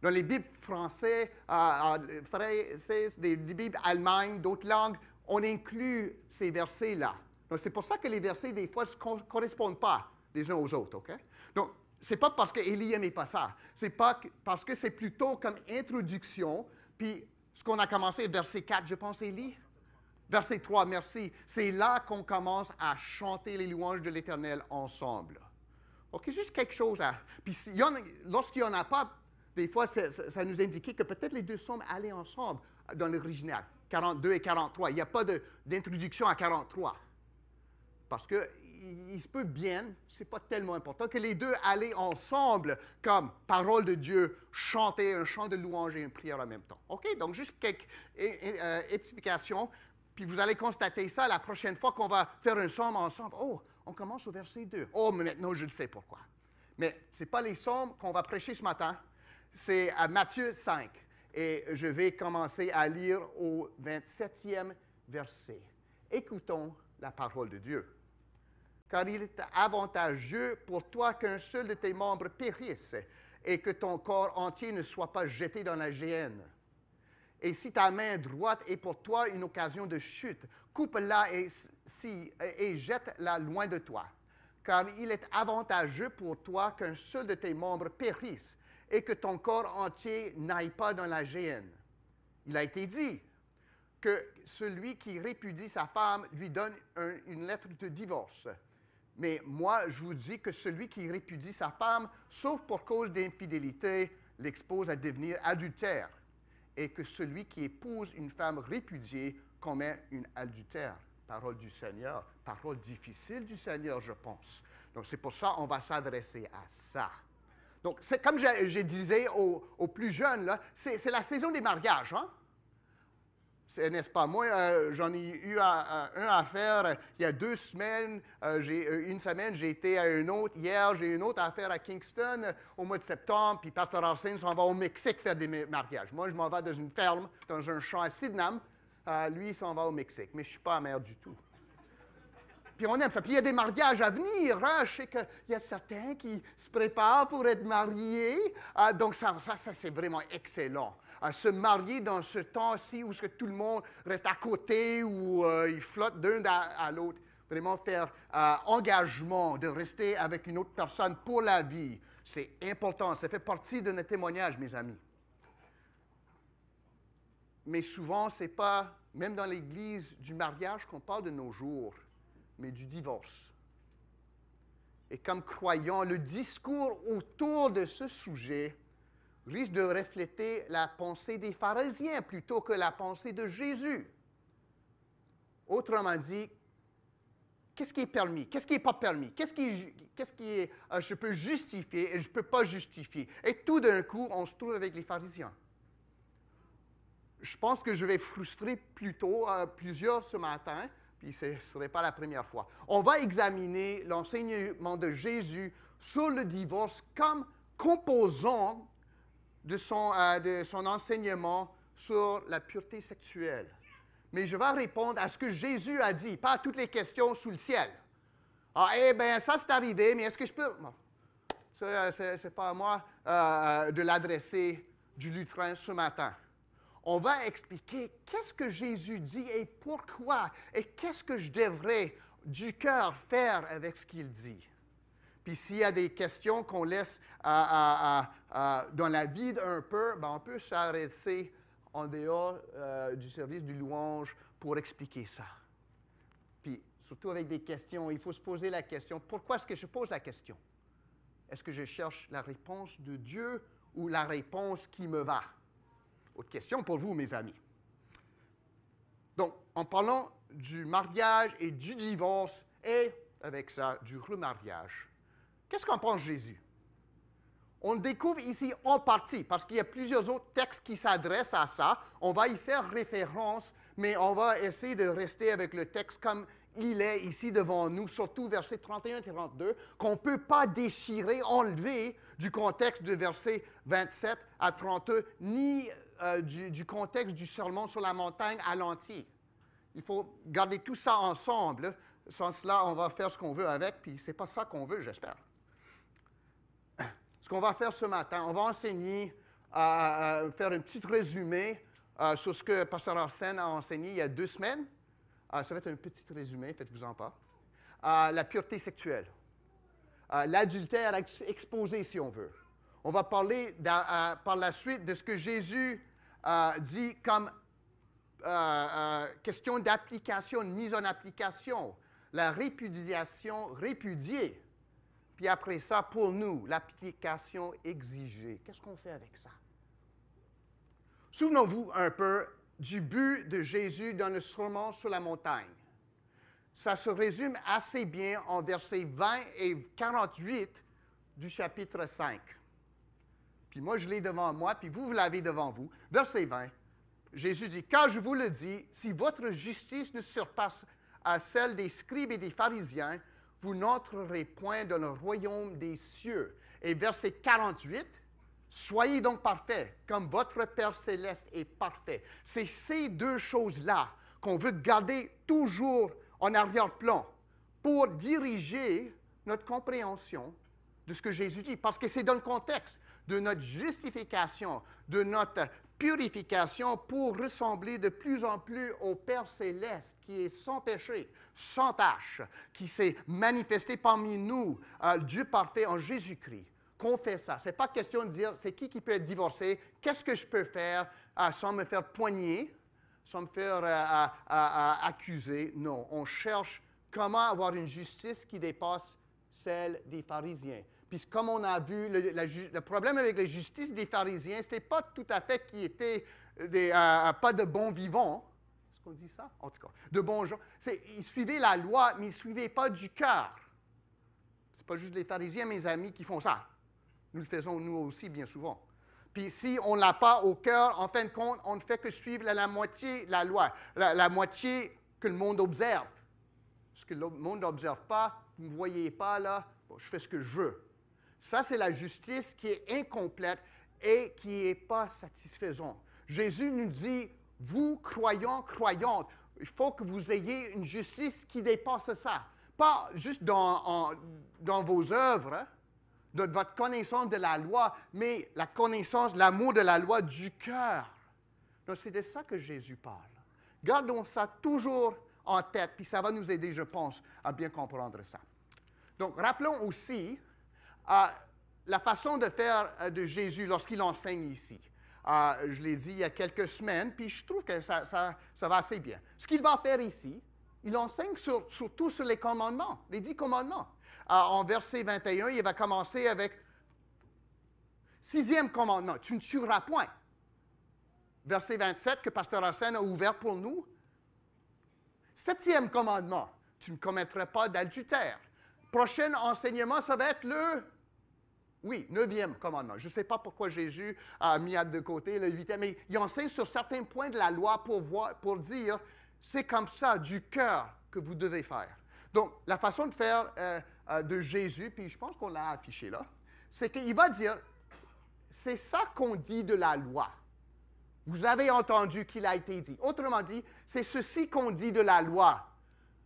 Speaker 2: Dans les Bibles françaises, des Bibles allemandes, d'autres langues, on inclut ces versets-là. Donc, c'est pour ça que les versets, des fois, ne correspondent pas les uns aux autres, OK? Donc, ce n'est pas parce qu'Élie n'aimait pas ça. C'est pas parce que c'est plutôt comme introduction. Puis, ce qu'on a commencé, verset 4, je pense, Élie. Verset 3, merci. C'est là qu'on commence à chanter les louanges de l'Éternel ensemble. OK, juste quelque chose à... Puis, lorsqu'il n'y en a pas, des fois, ça nous indiquait que peut-être les deux psaumes allaient ensemble dans l'original, 42 et 43. Il n'y a pas d'introduction à 43. Parce qu'il se peut bien, ce n'est pas tellement important, que les deux allaient ensemble comme parole de Dieu, chanter un chant de louange et une prière en même temps. OK? Donc, juste quelques explications. Puis vous allez constater ça la prochaine fois qu'on va faire un psaume ensemble. Oh, on commence au verset 2. Oh, mais maintenant, je le sais pourquoi. Mais ce n'est pas les psaumes qu'on va prêcher ce matin. C'est à Matthieu 5. Et je vais commencer à lire au 27e verset. Écoutons la parole de Dieu. Car il est avantageux pour toi qu'un seul de tes membres périsse et que ton corps entier ne soit pas jeté dans la géhenne. Et si ta main droite est pour toi une occasion de chute, coupe-la et jette-la loin de toi. Car il est avantageux pour toi qu'un seul de tes membres périsse et que ton corps entier n'aille pas dans la géhenne. Il a été dit que celui qui répudie sa femme lui donne une lettre de divorce. Mais moi, je vous dis que celui qui répudie sa femme, sauf pour cause d'infidélité, l'expose à devenir adultère, et que celui qui épouse une femme répudiée commet une adultère. Parole du Seigneur, parole difficile du Seigneur, je pense. Donc, c'est pour ça qu'on va s'adresser à ça. Donc, c'est comme je disais aux plus jeunes, là, c'est la saison des mariages, hein? N'est-ce pas? Moi, j'en ai eu un à faire il y a 2 semaines. Une semaine, j'ai été à une autre. Hier, j'ai une autre affaire à Kingston au mois de septembre. Puis Pasteur Arsène s'en va au Mexique faire des mariages. Moi, je m'en vais dans une ferme, dans un champ à Sydenham. Lui, il s'en va au Mexique. Mais je ne suis pas amer du tout. Puis on aime ça. Puis il y a des mariages à venir. Hein? Je sais qu'il y a certains qui se préparent pour être mariés. Donc ça c'est vraiment excellent. Se marier dans ce temps-ci où tout le monde reste à côté, où ils flottent d'un à l'autre. Vraiment faire engagement de rester avec une autre personne pour la vie. C'est important. Ça fait partie de notre témoignage, mes amis. Mais souvent, ce n'est pas, même dans l'Église, du mariage qu'on parle de nos jours, mais du divorce. Et comme croyants, le discours autour de ce sujet risque de refléter la pensée des pharisiens plutôt que la pensée de Jésus. Autrement dit, qu'est-ce qui est permis? Qu'est-ce qui n'est pas permis? Qu'est-ce qui est, je peux justifier et je ne peux pas justifier? Et tout d'un coup, on se trouve avec les pharisiens. Je pense que je vais frustrer plutôt plusieurs ce matin, puis ce ne serait pas la première fois. On va examiner l'enseignement de Jésus sur le divorce comme composant de son enseignement sur la pureté sexuelle. Mais je vais répondre à ce que Jésus a dit, pas à toutes les questions sous le ciel. Ah, eh bien, ça c'est arrivé, mais est-ce que je peux... Bon, ça, c'est pas à moi de l'adresser du lutrin ce matin. On va expliquer qu'est-ce que Jésus dit et pourquoi, et qu'est-ce que je devrais du cœur faire avec ce qu'il dit. Puis s'il y a des questions qu'on laisse dans la vide un peu, ben on peut s'arrêter en dehors du service du louange pour expliquer ça. Puis surtout avec des questions, il faut se poser la question, pourquoi est-ce que je pose la question? Est-ce que je cherche la réponse de Dieu ou la réponse qui me va? Autre question pour vous, mes amis. Donc, en parlant du mariage et du divorce et, avec ça, du remariage, qu'est-ce qu'en pense Jésus? On le découvre ici en partie, parce qu'il y a plusieurs autres textes qui s'adressent à ça. On va y faire référence, mais on va essayer de rester avec le texte comme il est ici devant nous, surtout versets 31 et 32, qu'on ne peut pas déchirer, enlever du contexte de versets 27 à 32, ni du contexte du sermon sur la montagne à l'entier. Il faut garder tout ça ensemble. Sans cela, on va faire ce qu'on veut avec, puis ce n'est pas ça qu'on veut, j'espère. Ce qu'on va faire ce matin, on va enseigner, faire un petit résumé sur ce que Pasteur Arsène a enseigné il y a 2 semaines. Ça va être un petit résumé, faites-vous-en pas. La pureté sexuelle. L'adultère exposé, si on veut. On va parler par la suite de ce que Jésus dit comme question d'application, de mise en application. La répudiation, répudiée. Puis après ça, pour nous, l'application exigée. Qu'est-ce qu'on fait avec ça? Souvenons-vous un peu du but de Jésus dans le sermon sur la montagne. Ça se résume assez bien en versets 20 et 48 du chapitre 5. Puis moi, je l'ai devant moi, puis vous l'avez devant vous. Verset 20, Jésus dit, « Car je vous le dis, si votre justice ne surpasse à celle des scribes et des pharisiens, vous n'entrerez point dans le royaume des cieux. » Et verset 48, « Soyez donc parfaits, comme votre Père céleste est parfait. » C'est ces 2 choses-là qu'on veut garder toujours en arrière-plan pour diriger notre compréhension de ce que Jésus dit. Parce que c'est dans le contexte de notre justification, de notre purification pour ressembler de plus en plus au Père céleste qui est sans péché, sans tache, qui s'est manifesté parmi nous, Dieu parfait en Jésus-Christ. Qu'on fait ça. Ce n'est pas question de dire c'est qui peut être divorcé, qu'est-ce que je peux faire sans me faire poigner, sans me faire accuser. Non, on cherche comment avoir une justice qui dépasse celle des pharisiens. Puis comme on a vu, le problème avec la justice des pharisiens, ce n'était pas tout à fait qu'ils étaient pas de bons vivants. Est-ce qu'on dit ça? En tout cas, de bons gens. Ils suivaient la loi, mais ils ne suivaient pas du cœur. Ce n'est pas juste les pharisiens, mes amis, qui font ça. Nous le faisons nous aussi bien souvent. Puis si on ne l'a pas au cœur, en fin de compte, on ne fait que suivre la moitié la loi, la moitié que le monde observe. Ce que le monde n'observe pas, vous ne me voyez pas là, bon, je fais ce que je veux. Ça, c'est la justice qui est incomplète et qui n'est pas satisfaisante. Jésus nous dit, vous, croyants, croyantes, il faut que vous ayez une justice qui dépasse ça. Pas juste dans vos œuvres, hein, de votre connaissance de la loi, mais la connaissance, l'amour de la loi du cœur. Donc, c'est de ça que Jésus parle. Gardons ça toujours en tête, puis ça va nous aider, je pense, à bien comprendre ça. Donc, rappelons aussi la façon de faire de Jésus lorsqu'il enseigne ici. Je l'ai dit il y a quelques semaines, puis je trouve que ça va assez bien. Ce qu'il va faire ici, il enseigne surtout sur les commandements, les 10 commandements. En verset 21, il va commencer avec 6e commandement, tu ne tueras point. Verset 27, que Pasteur Arsène a ouvert pour nous. 7e commandement, tu ne commettras pas d'adultère. Prochain enseignement, ça va être le 9e commandement. Je ne sais pas pourquoi Jésus a mis de côté le 8e, mais il enseigne sur certains points de la loi pour dire, c'est comme ça, du cœur, que vous devez faire. Donc, la façon de faire de Jésus, puis je pense qu'on l'a affiché là, c'est qu'il va dire, c'est ça qu'on dit de la loi. Vous avez entendu qu'il a été dit. Autrement dit, c'est ceci qu'on dit de la loi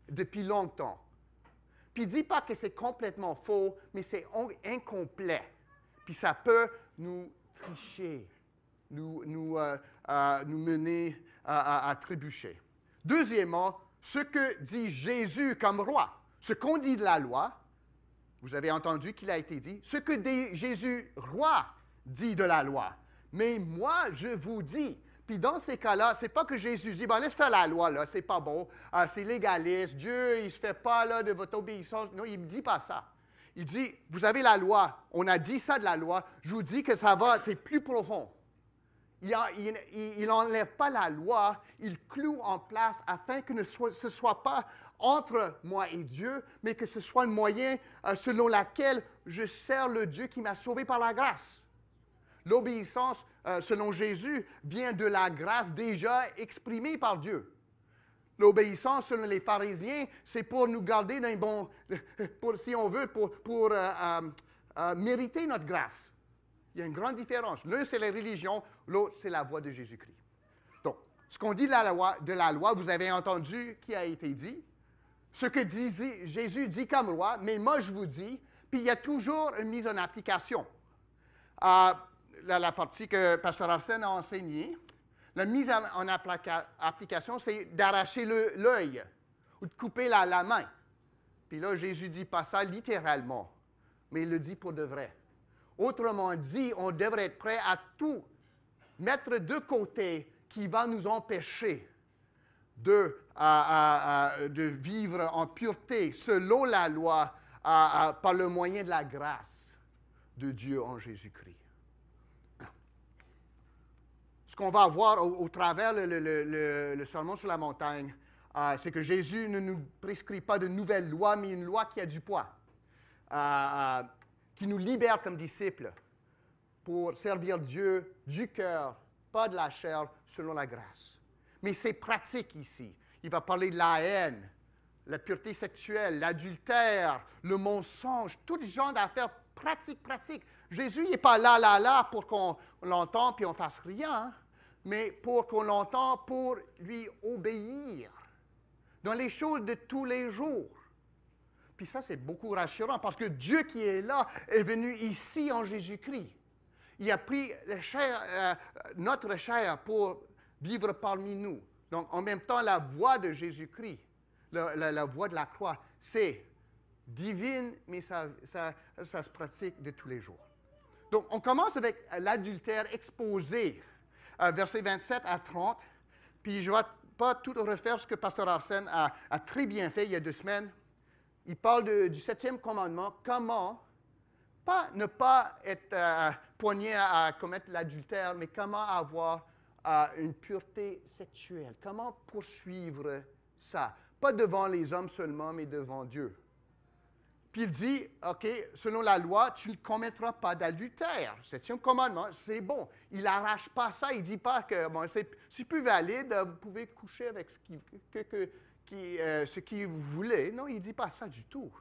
Speaker 2: depuis longtemps. Puis il ne dit pas que c'est complètement faux, mais c'est incomplet. Puis ça peut nous tricher, nous mener à trébucher. Deuxièmement, ce que dit Jésus comme roi. Ce qu'on dit de la loi, vous avez entendu qu'il a été dit, ce que Jésus, roi, dit de la loi. Mais moi, je vous dis, puis dans ces cas-là, ce n'est pas que Jésus dit, laisse faire la loi, là, c'est pas bon, c'est légaliste, Dieu, il ne se fait pas là, de votre obéissance. Non, il ne dit pas ça. Il dit, vous avez la loi, on a dit ça de la loi, je vous dis que ça va, c'est plus profond. Il n'enlève pas la loi, il cloue en place afin que ce ne soit pas entre moi et Dieu, mais que ce soit un moyen selon lequel je sers le Dieu qui m'a sauvé par la grâce. L'obéissance, selon Jésus, vient de la grâce déjà exprimée par Dieu. L'obéissance, selon les pharisiens, c'est pour nous garder d'un bon, si on veut, pour mériter notre grâce. Il y a une grande différence. L'un, c'est la religion, l'autre, c'est la voie de Jésus-Christ. Donc, ce qu'on dit de la loi, vous avez entendu qui a été dit. Ce que Jésus dit comme loi, mais moi, je vous dis, puis il y a toujours une mise en application. La partie que Pasteur Arsène a enseignée, la mise en application, c'est d'arracher l'œil ou de couper la main. Puis là, Jésus ne dit pas ça littéralement, mais il le dit pour de vrai. Autrement dit, on devrait être prêt à tout mettre de côté qui va nous empêcher de vivre en pureté selon la loi par le moyen de la grâce de Dieu en Jésus-Christ. Ce qu'on va voir au travers le sermon sur la montagne, c'est que Jésus ne nous prescrit pas de nouvelles lois, mais une loi qui a du poids, qui nous libère comme disciples pour servir Dieu du cœur, pas de la chair, selon la grâce. Mais c'est pratique ici. Il va parler de la haine, la pureté sexuelle, l'adultère, le mensonge, tout genre d'affaires pratiques. Jésus n'est pas là pour qu'on l'entende puis on ne fasse rien, mais pour qu'on l'entende pour lui obéir dans les choses de tous les jours. Puis ça, c'est beaucoup rassurant parce que Dieu qui est là est venu ici en Jésus-Christ. Il a pris notre chair pour vivre parmi nous. Donc, en même temps, la voie de Jésus-Christ, la voie de la croix, c'est divine, mais ça se pratique de tous les jours. Donc, on commence avec l'adultère exposé, versets 27 à 30. Puis, je ne vais pas tout refaire ce que Pasteur Arsène a très bien fait il y a 2 semaines. Il parle du 7e commandement, comment ne pas être poigné à commettre l'adultère, mais comment avoir une pureté sexuelle. Comment poursuivre ça? Pas devant les hommes seulement, mais devant Dieu. Puis il dit, OK, selon la loi, tu ne commettras pas d'adultère. 7e commandement, c'est bon. Il n'arrache pas ça. Il ne dit pas que bon, c'est plus valide, vous pouvez coucher avec ce qui vous voulez. Non, il ne dit pas ça du tout.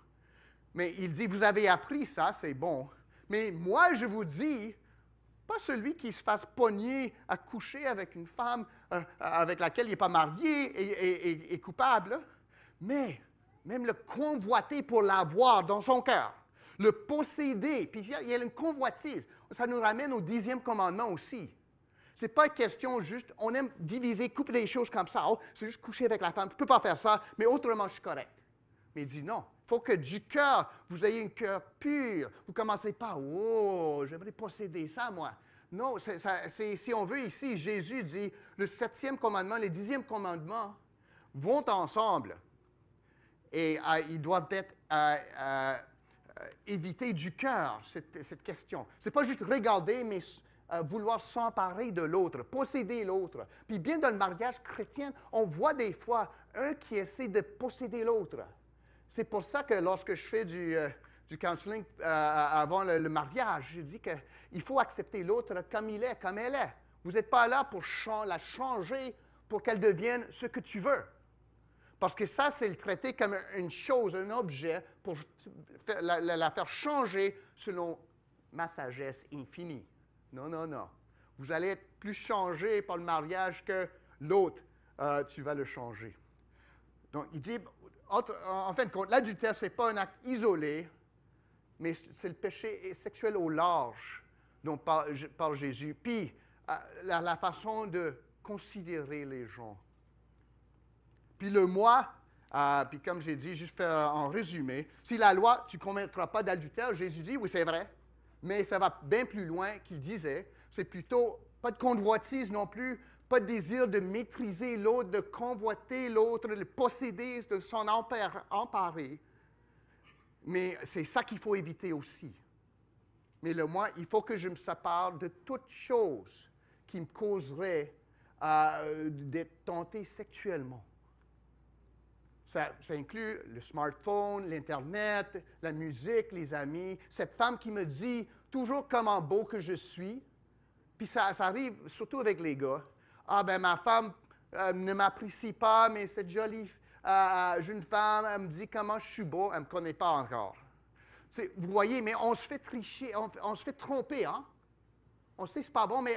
Speaker 2: Mais il dit, vous avez appris ça, c'est bon. Mais moi, je vous dis, pas celui qui se fasse pogner à coucher avec une femme avec laquelle il n'est pas marié est coupable, mais même le convoiter pour l'avoir dans son cœur, le posséder, puis il y a une convoitise. Ça nous ramène au 10e commandement aussi. Ce n'est pas une question juste, on aime diviser, couper des choses comme ça. Oh, c'est juste coucher avec la femme, tu ne peux pas faire ça, mais autrement, je suis correct. Mais il dit non, il faut que du cœur, vous ayez un cœur pur. Vous ne commencez pas, oh, j'aimerais posséder ça, moi. Non, si on veut ici, Jésus dit, le 7e commandement, le 10e commandement vont ensemble. Et ils doivent être évités du cœur, cette question. Ce n'est pas juste regarder, mais vouloir s'emparer de l'autre, posséder l'autre. Puis bien dans le mariage chrétien, on voit des fois un qui essaie de posséder l'autre. C'est pour ça que lorsque je fais du counseling avant le mariage, je dis qu'il faut accepter l'autre comme il est, comme elle est. Vous n'êtes pas là pour la changer pour qu'elle devienne ce que tu veux. Parce que ça, c'est le traiter comme une chose, un objet, pour la faire changer selon ma sagesse infinie. Non, non, non. Vous allez être plus changé par le mariage que l'autre, tu vas le changer. Donc, il dit, en fin de compte, l'adultère, ce n'est pas un acte isolé, mais c'est le péché sexuel au large dont parle Jésus. Puis, la façon de considérer les gens. Puis le moi, puis comme j'ai dit, juste faire en résumé, si la loi, tu ne commettras pas d'adultère, Jésus dit, oui, c'est vrai, mais ça va bien plus loin qu'il disait. C'est plutôt pas de convoitise non plus, pas de désir de maîtriser l'autre, de convoiter l'autre, de le posséder, de s'en emparer. Mais c'est ça qu'il faut éviter aussi. Mais le moi, il faut que je me sépare de toute chose qui me causerait d'être tenté sexuellement. Ça inclut le smartphone, l'Internet, la musique, les amis. Cette femme qui me dit toujours comment beau que je suis. Puis ça arrive surtout avec les gars. Ah ben ma femme ne m'apprécie pas, mais cette jolie jeune femme, elle me dit comment je suis beau, elle ne me connaît pas encore. Vous voyez, mais on se fait tricher, on se fait tromper, hein? On sait que ce n'est pas bon, mais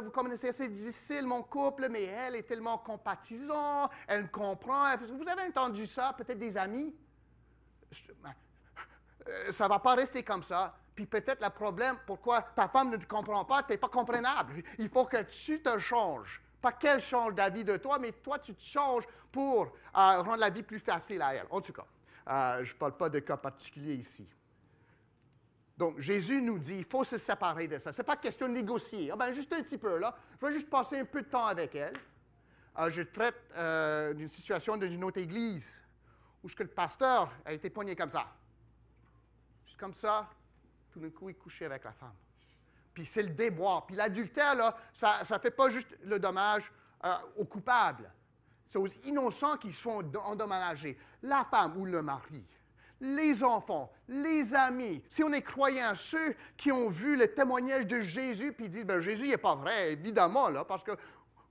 Speaker 2: vous connaissez, c'est difficile, mon couple, mais elle est tellement compatissante, elle me comprend. Vous avez entendu ça, peut-être des amis? Ça ne va pas rester comme ça. Puis peut-être le problème, pourquoi ta femme ne te comprend pas, tu n'es pas comprenable. Il faut que tu te changes. Pas qu'elle change d'avis de toi, mais toi, tu te changes pour rendre la vie plus facile à elle. En tout cas, je ne parle pas de cas particuliers ici. Donc, Jésus nous dit, il faut se séparer de ça. Ce n'est pas question de négocier. Ah ben, juste un petit peu, là. Je vais juste passer un peu de temps avec elle. Je traite d'une situation d'une autre église où le pasteur a été poigné comme ça. Juste comme ça, tout d'un coup, il couchait avec la femme. Puis c'est le déboire. Puis l'adultère, là, ça ne fait pas juste le dommage aux coupables. C'est aux innocents qui se font endommager. La femme ou le mari, les enfants, les amis. Si on est croyant, ceux qui ont vu le témoignage de Jésus, puis disent, ben Jésus n'est pas vrai, évidemment, là, parce que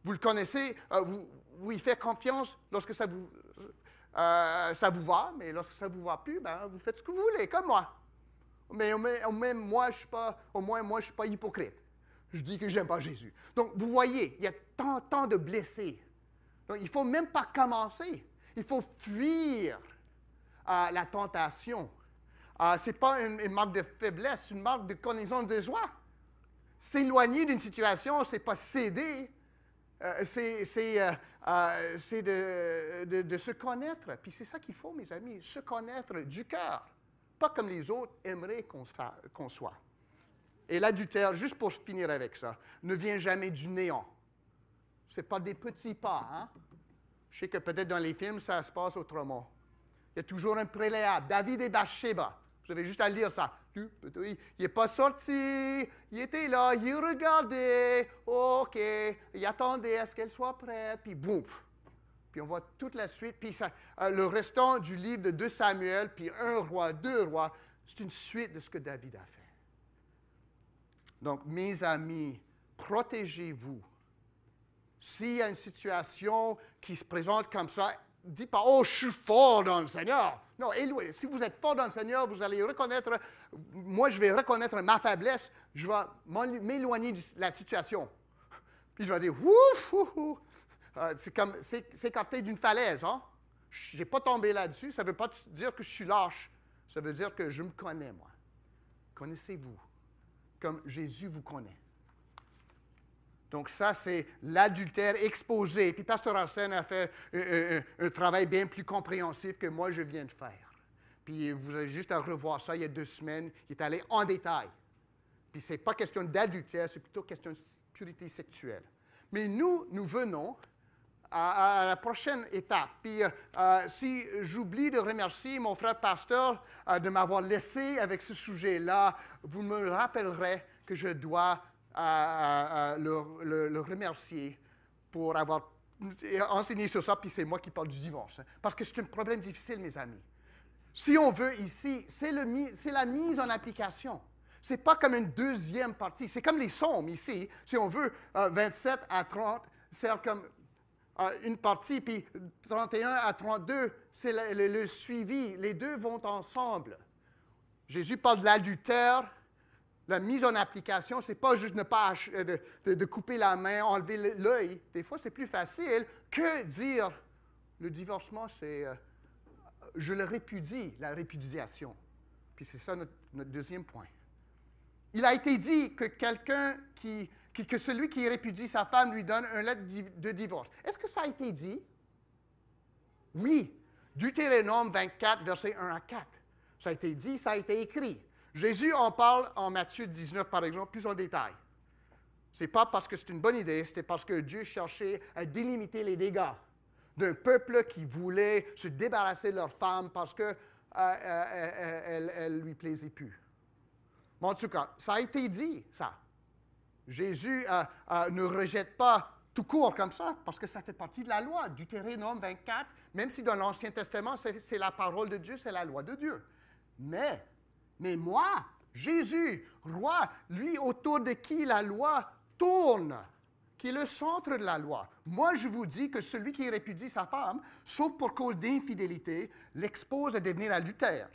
Speaker 2: vous le connaissez, vous y faites confiance lorsque ça vous va, mais lorsque ça ne vous va plus, ben, vous faites ce que vous voulez, comme moi. Mais au moins, moi, je ne suis pas hypocrite. Je dis que je n'aime pas Jésus. Donc, vous voyez, il y a tant de blessés. Donc, il ne faut même pas commencer. Il faut fuir la tentation. Ce n'est pas une marque de faiblesse, c'est une marque de connaissance de soi. S'éloigner d'une situation, ce n'est pas céder. C'est de se connaître. Puis c'est ça qu'il faut, mes amis, se connaître du cœur. Pas comme les autres aimeraient qu'on soit. Et l'adultère, juste pour finir avec ça, ne vient jamais du néant. Ce n'est pas des petits pas. Hein? Je sais que peut-être dans les films, ça se passe autrement. Il y a toujours un préalable. David et Bathsheba. Vous avez juste à lire ça. Il n'est pas sorti, il était là, il regardait, OK, il attendait à ce qu'elle soit prête, puis boum. Puis on voit toute la suite. Puis ça, le restant du livre de 2 Samuel, puis 1 roi, 2 rois, c'est une suite de ce que David a fait. Donc, mes amis, protégez-vous. S'il y a une situation qui se présente comme ça, dites pas « Oh, je suis fort dans le Seigneur ». Non, si vous êtes fort dans le Seigneur, vous allez reconnaître, moi je vais reconnaître ma faiblesse, je vais m'éloigner de la situation. Puis je vais dire « Ouf, ouf, ouf ». C'est comme s'écarter d'une falaise. Hein? Je n'ai pas tombé là-dessus. Ça ne veut pas dire que je suis lâche. Ça veut dire que je me connais, moi. Connaissez-vous comme Jésus vous connaît. Donc ça, c'est l'adultère exposé. Puis Pasteur Arsène a fait un travail bien plus compréhensif que moi, je viens de faire. Puis vous avez juste à revoir ça il y a 2 semaines. Il est allé en détail. Puis ce n'est pas question d'adultère, c'est plutôt question de purité sexuelle. Mais nous venons à la prochaine étape. Puis si j'oublie de remercier mon frère pasteur de m'avoir laissé avec ce sujet-là, vous me rappellerez que je dois le remercier pour avoir enseigné sur ça, puis c'est moi qui parle du divorce. Hein, parce que c'est un problème difficile, mes amis. Si on veut ici, c'est la mise en application. Ce n'est pas comme une deuxième partie. C'est comme les psaumes ici. Si on veut, 27 à 30, c'est comme une partie, puis 31 à 32, c'est le suivi. Les deux vont ensemble. Jésus parle de l'adultère. La mise en application, ce n'est pas juste ne pas de couper la main, enlever l'œil. Des fois, c'est plus facile que dire le divorcement, c'est je le répudie, la répudiation. Puis c'est ça notre deuxième point. Il a été dit que que celui qui répudie sa femme lui donne un lettre de divorce. Est-ce que ça a été dit? Oui. Deutéronome 24, versets 1 à 4. Ça a été dit, ça a été écrit. Jésus en parle en Matthieu 19, par exemple, plus en détail. Ce n'est pas parce que c'est une bonne idée, c'était parce que Dieu cherchait à délimiter les dégâts d'un peuple qui voulait se débarrasser de leur femme parce qu'elle ne lui plaisait plus. Mais en tout cas, ça a été dit, ça. Jésus ne rejette pas tout court comme ça, parce que ça fait partie de la loi. Deutéronome 24, même si dans l'Ancien Testament, c'est la parole de Dieu, c'est la loi de Dieu. Mais moi, Jésus, roi, lui autour de qui la loi tourne, qui est le centre de la loi. Moi, je vous dis que celui qui répudie sa femme, sauf pour cause d'infidélité, l'expose à devenir adultère,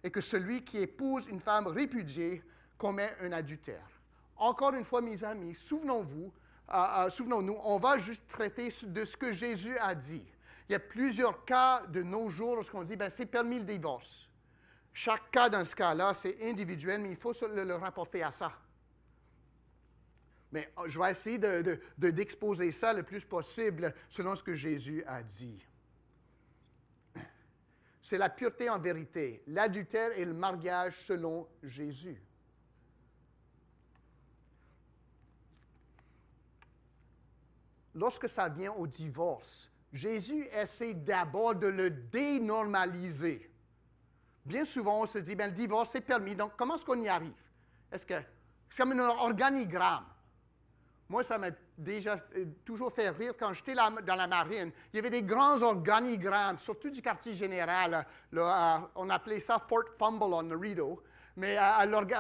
Speaker 2: et que celui qui épouse une femme répudiée commet un adultère. Encore une fois, mes amis, souvenons-nous, on va juste traiter de ce que Jésus a dit. Il y a plusieurs cas de nos jours lorsqu'on dit, c'est permis le divorce. Chaque cas dans ce cas-là, c'est individuel, mais il faut le rapporter à ça. Mais je vais essayer d'exposer ça le plus possible selon ce que Jésus a dit. C'est la pureté en vérité, l'adultère et le mariage selon Jésus. Lorsque ça vient au divorce, Jésus essaie d'abord de le dénormaliser. Bien souvent, on se dit, le divorce, c'est permis, donc comment est-ce qu'on y arrive? C'est comme un organigramme. Moi, ça m'a déjà toujours fait rire. Quand j'étais dans la marine, il y avait des grands organigrammes, surtout du quartier général. On appelait ça Fort Fumble on the Rideau, mais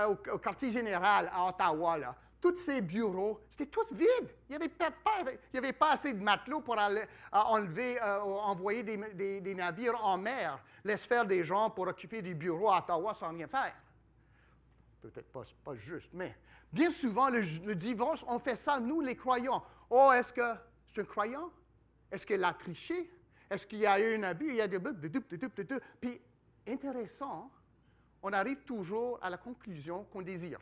Speaker 2: au quartier général à Ottawa, là, tous ces bureaux, c'était tous vides. Il n'y avait pas assez de matelots pour envoyer des navires en mer, laisse faire des gens pour occuper des bureaux à Ottawa sans rien faire. Peut-être pas juste, mais bien souvent, le divorce, on fait ça, nous, les croyants. Oh, est-ce que c'est un croyant? Est-ce qu'il a triché? Est-ce qu'il y a eu un abus? Il y a des... Puis, intéressant, on arrive toujours à la conclusion qu'on désire.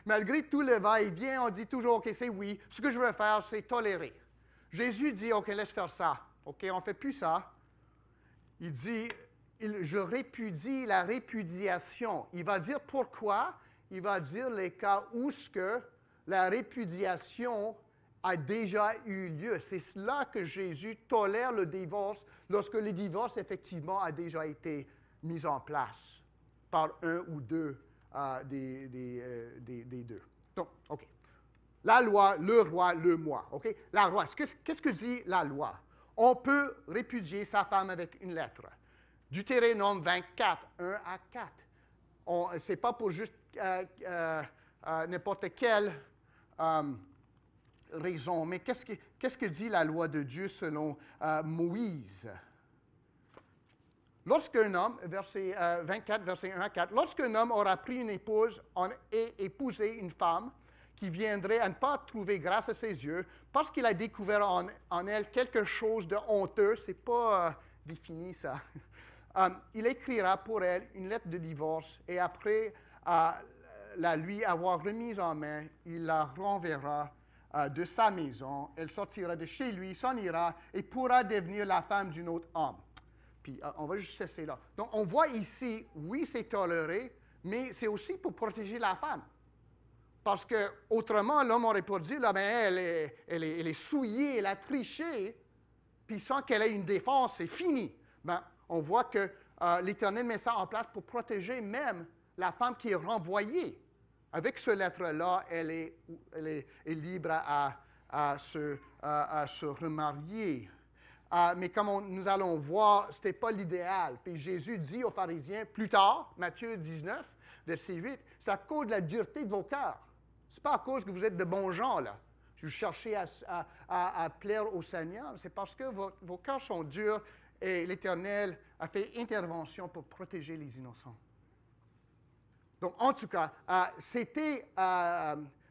Speaker 2: Malgré tout le va-et-vient, on dit toujours, OK, c'est oui. Ce que je veux faire, c'est tolérer. Jésus dit, OK, laisse faire ça. OK, on ne fait plus ça. Il dit, je répudie la répudiation. Il va dire pourquoi. Il va dire les cas où la répudiation a déjà eu lieu. C'est cela que Jésus tolère le divorce lorsque le divorce, effectivement, a déjà été mis en place par un ou deux des deux. Donc, OK. La loi, le roi, le moi. OK? La loi, qu'est-ce que dit la loi? On peut répudier sa femme avec une lettre. Deutéronome 24, 1 à 4. Ce n'est pas pour juste n'importe quelle raison, mais qu'est-ce que dit la loi de Dieu selon Moïse? Lorsqu'un homme, verset 24, verset 1 à 4, lorsqu'un homme aura pris une épouse et épousé une femme qui viendrait à ne pas trouver grâce à ses yeux, parce qu'il a découvert en elle quelque chose de honteux, ce n'est pas défini ça, il écrira pour elle une lettre de divorce et après la lui avoir remise en main, il la renverra de sa maison, elle sortira de chez lui, s'en ira et pourra devenir la femme d'un autre homme. Puis on va juste cesser là. Donc on voit ici, oui, c'est toléré, mais c'est aussi pour protéger la femme. Parce que autrement, l'homme aurait pu dire, là, elle est souillée, elle a triché, puis sans qu'elle ait une défense, c'est fini. On voit que l'Éternel met ça en place pour protéger même la femme qui est renvoyée. Avec ce lettre-là, elle est libre à se remarier. Mais comme nous allons voir, ce n'était pas l'idéal. Puis Jésus dit aux pharisiens, plus tard, Matthieu 19, verset 8, c'est à cause de la dureté de vos cœurs. Ce n'est pas à cause que vous êtes de bons gens, là. Vous cherchez à plaire au Seigneur. C'est parce que vos cœurs sont durs et l'Éternel a fait intervention pour protéger les innocents. Donc, en tout cas, c'était...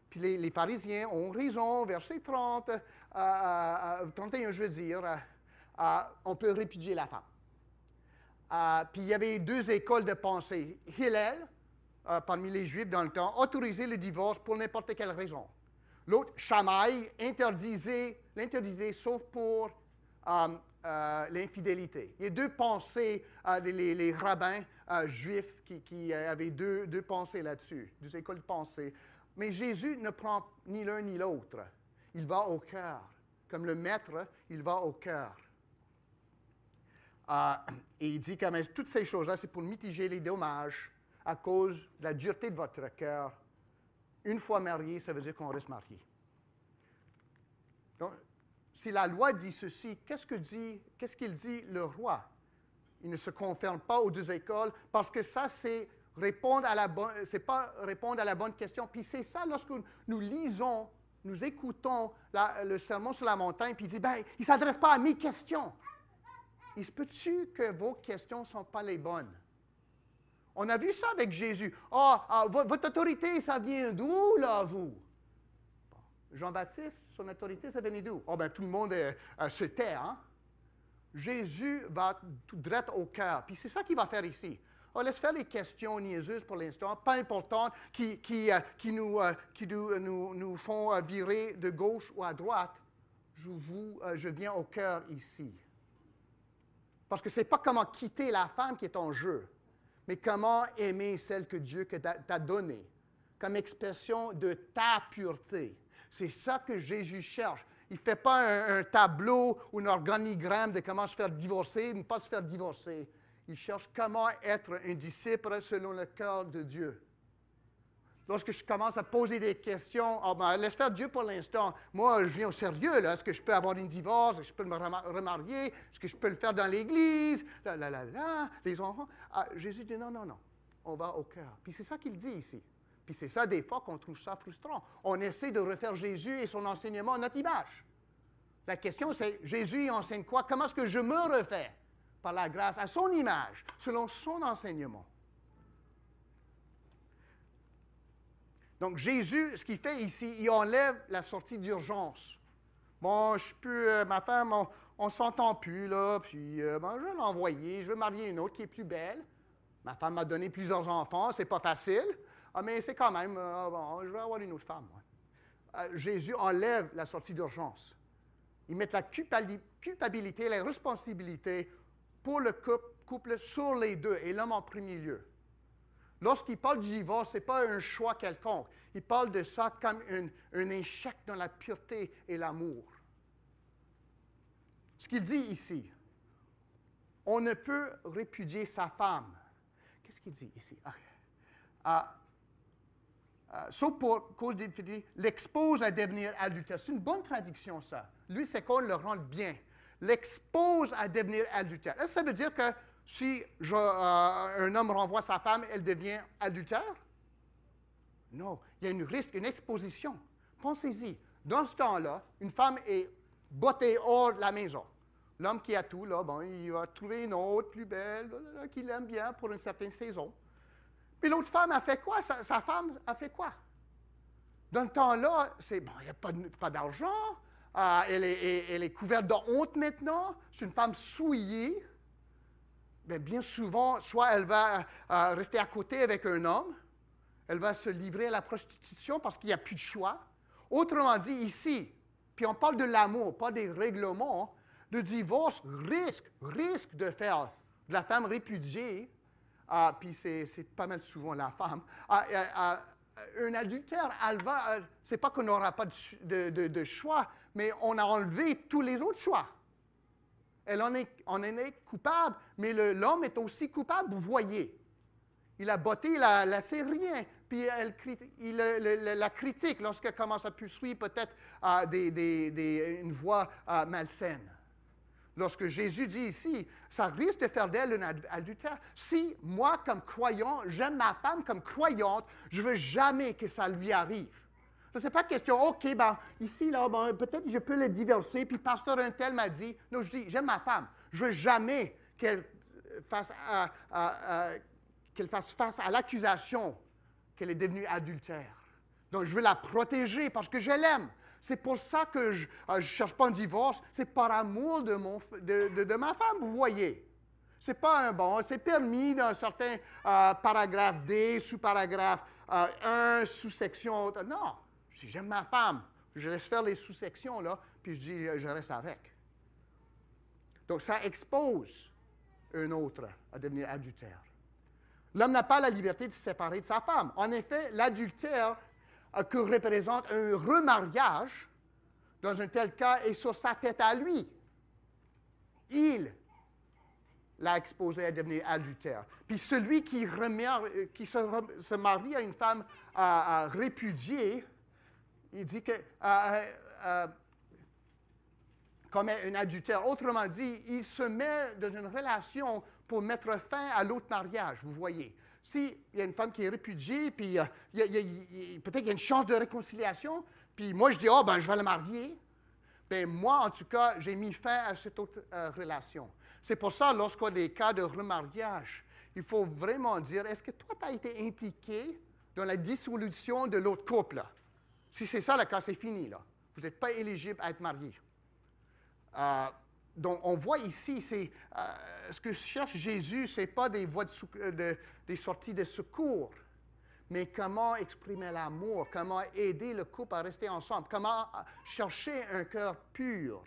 Speaker 2: puis les pharisiens ont raison, verset 30, 31, je veux dire, on peut répudier la femme. Puis il y avait deux écoles de pensée. Hillel, parmi les Juifs dans le temps, autorisait le divorce pour n'importe quelle raison. L'autre, Shammai, l'interdisait sauf pour l'infidélité. Il y a deux pensées, les rabbins juifs qui avaient deux pensées là-dessus, deux écoles de pensée. Mais Jésus ne prend ni l'un ni l'autre. Il va au cœur. Comme le maître, il va au cœur. Et il dit que toutes ces choses-là, c'est pour mitiger les dommages à cause de la dureté de votre cœur une fois marié, ça veut dire qu'on reste marié. Donc, si la loi dit ceci, qu'est-ce qu'il dit le roi? Il ne se confirme pas aux deux écoles parce que ça, c'est pas répondre à la bonne question. Puis c'est ça, lorsque nous lisons, nous écoutons le sermon sur la montagne, puis il dit, ben, il ne s'adresse pas à mes questions. Il se peut-tu que vos questions ne sont pas les bonnes? On a vu ça avec Jésus. Votre autorité, ça vient d'où, là, vous? Bon. Jean-Baptiste, son autorité, ça venait d'où? Ben, tout le monde se tait, hein? Jésus va tout droit au cœur. Puis c'est ça qu'il va faire ici. On laisse faire les questions niaiseuses pour l'instant, pas importantes, qui nous font virer de gauche ou à droite. Je viens au cœur ici. Parce que ce n'est pas comment quitter la femme qui est en jeu, mais comment aimer celle que Dieu t'a donnée, comme expression de ta pureté. C'est ça que Jésus cherche. Il ne fait pas un tableau ou un organigramme de comment se faire divorcer, ne pas se faire divorcer. Il cherche comment être un disciple selon le cœur de Dieu. Lorsque je commence à poser des questions, laisse faire Dieu pour l'instant. Moi, je viens au sérieux. Là. Est-ce que je peux avoir une divorce? Est-ce que je peux me remarier? Est-ce que je peux le faire dans l'Église? Les enfants. Jésus dit non. On va au cœur. Puis c'est ça qu'il dit ici. Puis c'est ça, des fois, qu'on trouve ça frustrant. On essaie de refaire Jésus et son enseignement à notre image. La question, c'est, Jésus enseigne quoi? Comment est-ce que je me refais? Par la grâce, à son image, selon son enseignement. Donc, Jésus, ce qu'il fait ici, il enlève la sortie d'urgence. Bon, ma femme, on ne s'entend plus, là, puis je vais l'envoyer, je vais marier une autre qui est plus belle. Ma femme m'a donné plusieurs enfants, c'est pas facile, mais c'est quand même, je vais avoir une autre femme. Jésus enlève la sortie d'urgence. Il met la culpabilité, la responsabilité pour le couple sur les deux, et l'homme en premier lieu. Lorsqu'il parle du divorce, ce n'est pas un choix quelconque. Il parle de ça comme un échec dans la pureté et l'amour. Ce qu'il dit ici, on ne peut répudier sa femme. Qu'est-ce qu'il dit ici? Sauf pour cause d'infidélité, l'expose à devenir adultère. C'est une bonne traduction, ça. Lui, c'est qu'on le rende bien. L'expose à devenir adultère. Est-ce que ça veut dire que si un homme renvoie sa femme, elle devient adultère? Non. Il y a une exposition. Pensez-y. Dans ce temps-là, une femme est bottée hors de la maison. L'homme qui a tout, là, il va trouver une autre plus belle, qu'il aime bien pour une certaine saison. Mais l'autre femme a fait quoi? Sa femme a fait quoi? Dans le temps-là, il n'y a pas d'argent. Elle est couverte de honte maintenant. C'est une femme souillée. Bien souvent, soit elle va rester à côté avec un homme, elle va se livrer à la prostitution parce qu'il n'y a plus de choix. Autrement dit, ici, puis on parle de l'amour, pas des règlements, le divorce risque de faire de la femme répudiée, puis c'est pas mal souvent la femme. Un adultère, c'est pas qu'on n'aura pas de choix, mais on a enlevé tous les autres choix. On en est coupable, mais l'homme est aussi coupable, vous voyez. Il a botté, la sait rien, puis il la critique lorsqu'elle commence à poursuivre peut-être une voie malsaine. Lorsque Jésus dit ici, ça risque de faire d'elle un adultère. Si moi, comme croyant, j'aime ma femme comme croyante, je ne veux jamais que ça lui arrive. Ce n'est pas question, OK, ici, là, peut-être je peux le divorcer, puis pasteur un tel m'a dit, non, je dis, j'aime ma femme. Je ne veux jamais qu'elle fasse face à l'accusation qu'elle est devenue adultère. Donc, je veux la protéger parce que je l'aime. C'est pour ça que je ne cherche pas un divorce, c'est par amour de ma femme, vous voyez. C'est pas c'est permis dans certains paragraphes D, sous-paragraphe 1, sous-section. Non, si j'aime ma femme, je laisse faire les sous-sections, là, puis je dis, je reste avec. Donc, ça expose un autre à devenir adultère. L'homme n'a pas la liberté de se séparer de sa femme. En effet, l'adultère que représente un remariage, dans un tel cas, est sur sa tête à lui. l'a exposé à devenir adultère. Puis celui qui se marie à une femme répudiée, il dit que comme un adultère. Autrement dit, il se met dans une relation pour mettre fin à l'autre mariage, vous voyez. S'il y a une femme qui est répudiée, puis peut-être qu'il y a une chance de réconciliation, puis moi je dis, oh, ben je vais la marier. Bien, moi, en tout cas, j'ai mis fin à cette autre relation. C'est pour ça, lorsqu'il y a des cas de remariage, il faut vraiment dire, est-ce que toi, tu as été impliqué dans la dissolution de l'autre couple? Là? Si c'est ça le cas, c'est fini. Là. Vous n'êtes pas éligible à être marié. Donc, on voit ici, ce que cherche Jésus, ce n'est pas des voies des sorties de secours, mais comment exprimer l'amour, comment aider le couple à rester ensemble, comment chercher un cœur pur.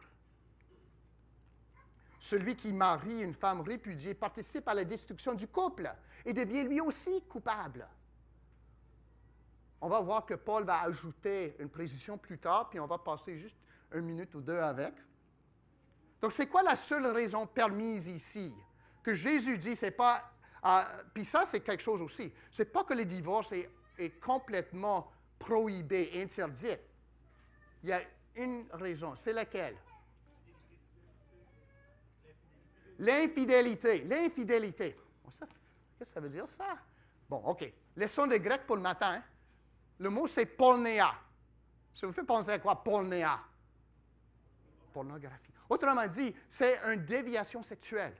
Speaker 2: Celui qui marie une femme répudiée participe à la destruction du couple et devient lui aussi coupable. On va voir que Paul va ajouter une précision plus tard, puis on va passer juste 1 minute ou 2 avec. Donc, c'est quoi la seule raison permise ici? Que Jésus dit, c'est pas... puis ça, c'est quelque chose aussi. C'est pas que le divorce est complètement prohibé, interdit. Il y a une raison. C'est laquelle? L'infidélité. L'infidélité. Qu'est-ce que ça veut dire, ça? Bon, OK. Leçon de grec pour le matin. Le mot, c'est pornéa. Ça vous fait penser à quoi, pornéa? Pornographie. Autrement dit, c'est une déviation sexuelle.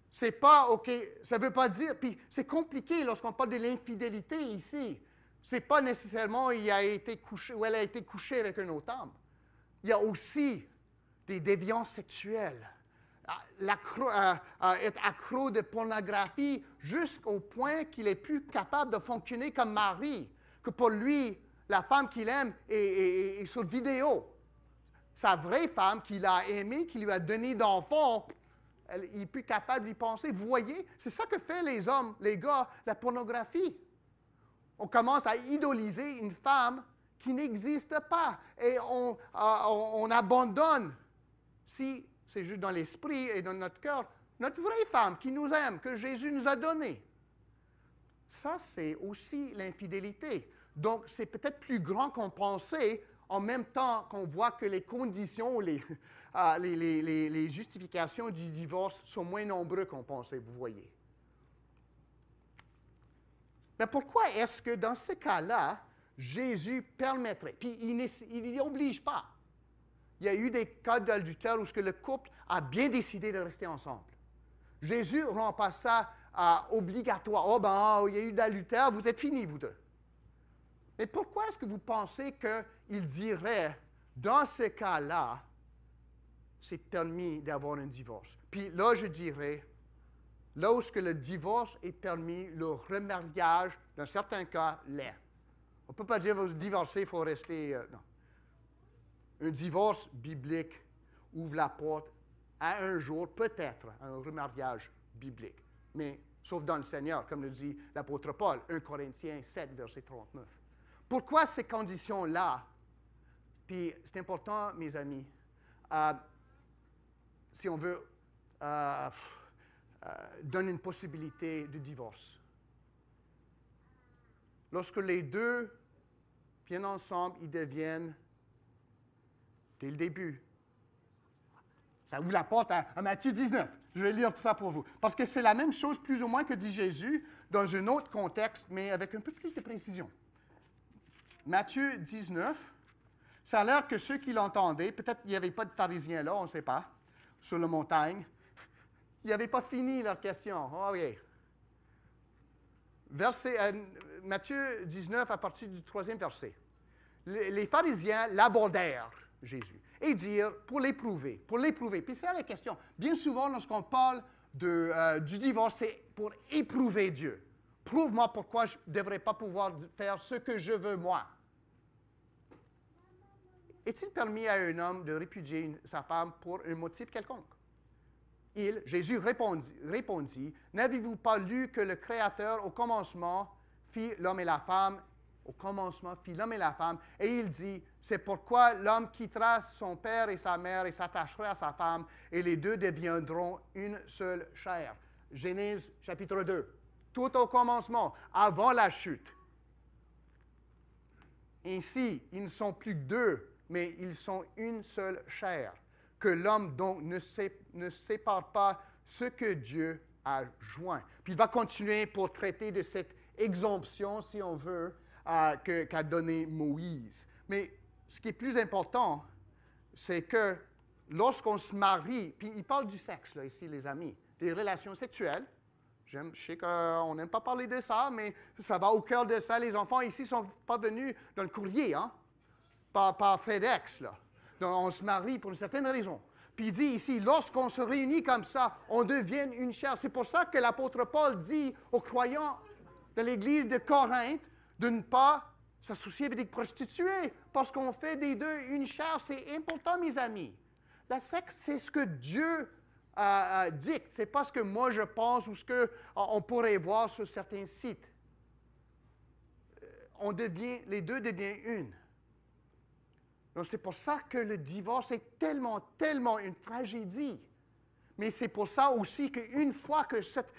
Speaker 2: C'est pas, OK, ça ne veut pas dire, puis c'est compliqué lorsqu'on parle de l'infidélité ici. Ce n'est pas nécessairement il a été couché ou elle a été couchée avec un autre homme. Il y a aussi des déviances sexuelles. Être accro de pornographie jusqu'au point qu'il n'est plus capable de fonctionner comme mari, que pour lui, la femme qu'il aime est sur vidéo. Sa vraie femme qu'il a aimée, qui lui a donné d'enfants, il n'est plus capable d'y penser. Vous voyez, c'est ça que fait les hommes, les gars, la pornographie. On commence à idoliser une femme qui n'existe pas et on abandonne, si c'est juste dans l'esprit et dans notre cœur, notre vraie femme qui nous aime, que Jésus nous a donnée. Ça, c'est aussi l'infidélité. Donc, c'est peut-être plus grand qu'on pensait, en même temps qu'on voit que les conditions, les justifications du divorce sont moins nombreuses qu'on pensait, vous voyez. Mais pourquoi est-ce que dans ce cas-là, Jésus permettrait, puis il n'y oblige pas. Il y a eu des cas d'adultère où le couple a bien décidé de rester ensemble. Jésus ne rend pas ça obligatoire. Oh ben, il y a eu d'adultère, vous êtes finis, vous deux. Mais pourquoi est-ce que vous pensez qu'il dirait, dans ce cas-là, c'est permis d'avoir un divorce? Puis là, je dirais, là où le divorce est permis, le remariage, dans certains cas, l'est. On ne peut pas dire, vous divorcez, il faut rester... non. Un divorce biblique ouvre la porte à un jour, peut-être, un remariage biblique. Mais, sauf dans le Seigneur, comme le dit l'apôtre Paul, 1 Corinthiens 7, verset 39. Pourquoi ces conditions-là? Puis, c'est important, mes amis, si on veut donner une possibilité de divorce. Lorsque les deux viennent ensemble, ils deviennent, dès le début, ça ouvre la porte à Matthieu 19. Je vais lire ça pour vous. Parce que c'est la même chose, plus ou moins, que dit Jésus, dans un autre contexte, mais avec un peu plus de précision. Matthieu 19, ça a l'air que ceux qui l'entendaient, peut-être qu'il n'y avait pas de pharisiens là, on ne sait pas, sur la montagne, ils n'avaient pas fini leur question. Oh, oui. Matthieu 19, à partir du 3e verset. Les pharisiens l'abordèrent, Jésus, et dirent, pour l'éprouver. Puis c'est la question. Bien souvent, lorsqu'on parle du divorce, c'est pour éprouver Dieu. Prouve-moi pourquoi je ne devrais pas pouvoir faire ce que je veux, moi. Est-il permis à un homme de répudier sa femme pour un motif quelconque? Jésus répondit, n'avez-vous pas lu que le Créateur, au commencement, fit l'homme et la femme, et il dit, C'est pourquoi l'homme quittera son père et sa mère et s'attachera à sa femme, et les deux deviendront une seule chair. Genèse chapitre 2. Tout au commencement, avant la chute. Ainsi, ils ne sont plus deux, mais ils sont une seule chair. Que l'homme donc ne sépare pas ce que Dieu a joint. Puis il va continuer pour traiter de cette exemption, si on veut, qu'a donné Moïse. Mais ce qui est plus important, c'est que lorsqu'on se marie, puis il parle du sexe, là, ici, les amis, des relations sexuelles. Je sais qu'on n'aime pas parler de ça, mais ça va au cœur de ça. Les enfants ici ne sont pas venus dans le courrier, hein? Par FedEx, là. Donc, on se marie pour une certaine raison. Puis il dit ici, lorsqu'on se réunit comme ça, on devient une chair. C'est pour ça que l'apôtre Paul dit aux croyants de l'Église de Corinthe de ne pas s'associer avec des prostituées, parce qu'on fait des deux une chair. C'est important, mes amis. La sexe, c'est ce que Dieu dicte. Ce n'est pas ce que moi je pense ou ce qu'on pourrait voir sur certains sites. Les deux deviennent une. Donc, c'est pour ça que le divorce est tellement, tellement une tragédie. Mais c'est pour ça aussi qu'une fois que cet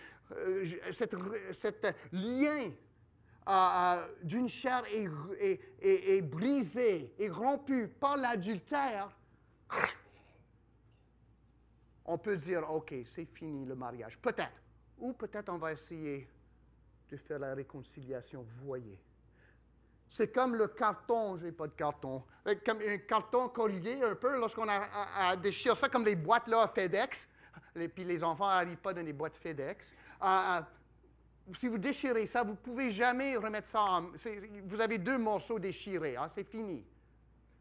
Speaker 2: lien d'une chair est brisé, est rompu par l'adultère, on peut dire, OK, c'est fini le mariage. Peut-être. Ou peut-être on va essayer de faire la réconciliation, vous voyez. C'est comme le carton, je n'ai pas de carton, comme un carton collier un peu, lorsqu'on déchire ça, comme les boîtes là, FedEx, et puis les enfants n'arrivent pas dans les boîtes FedEx. Si vous déchirez ça, vous ne pouvez jamais remettre ça vous avez deux morceaux déchirés, hein, c'est fini.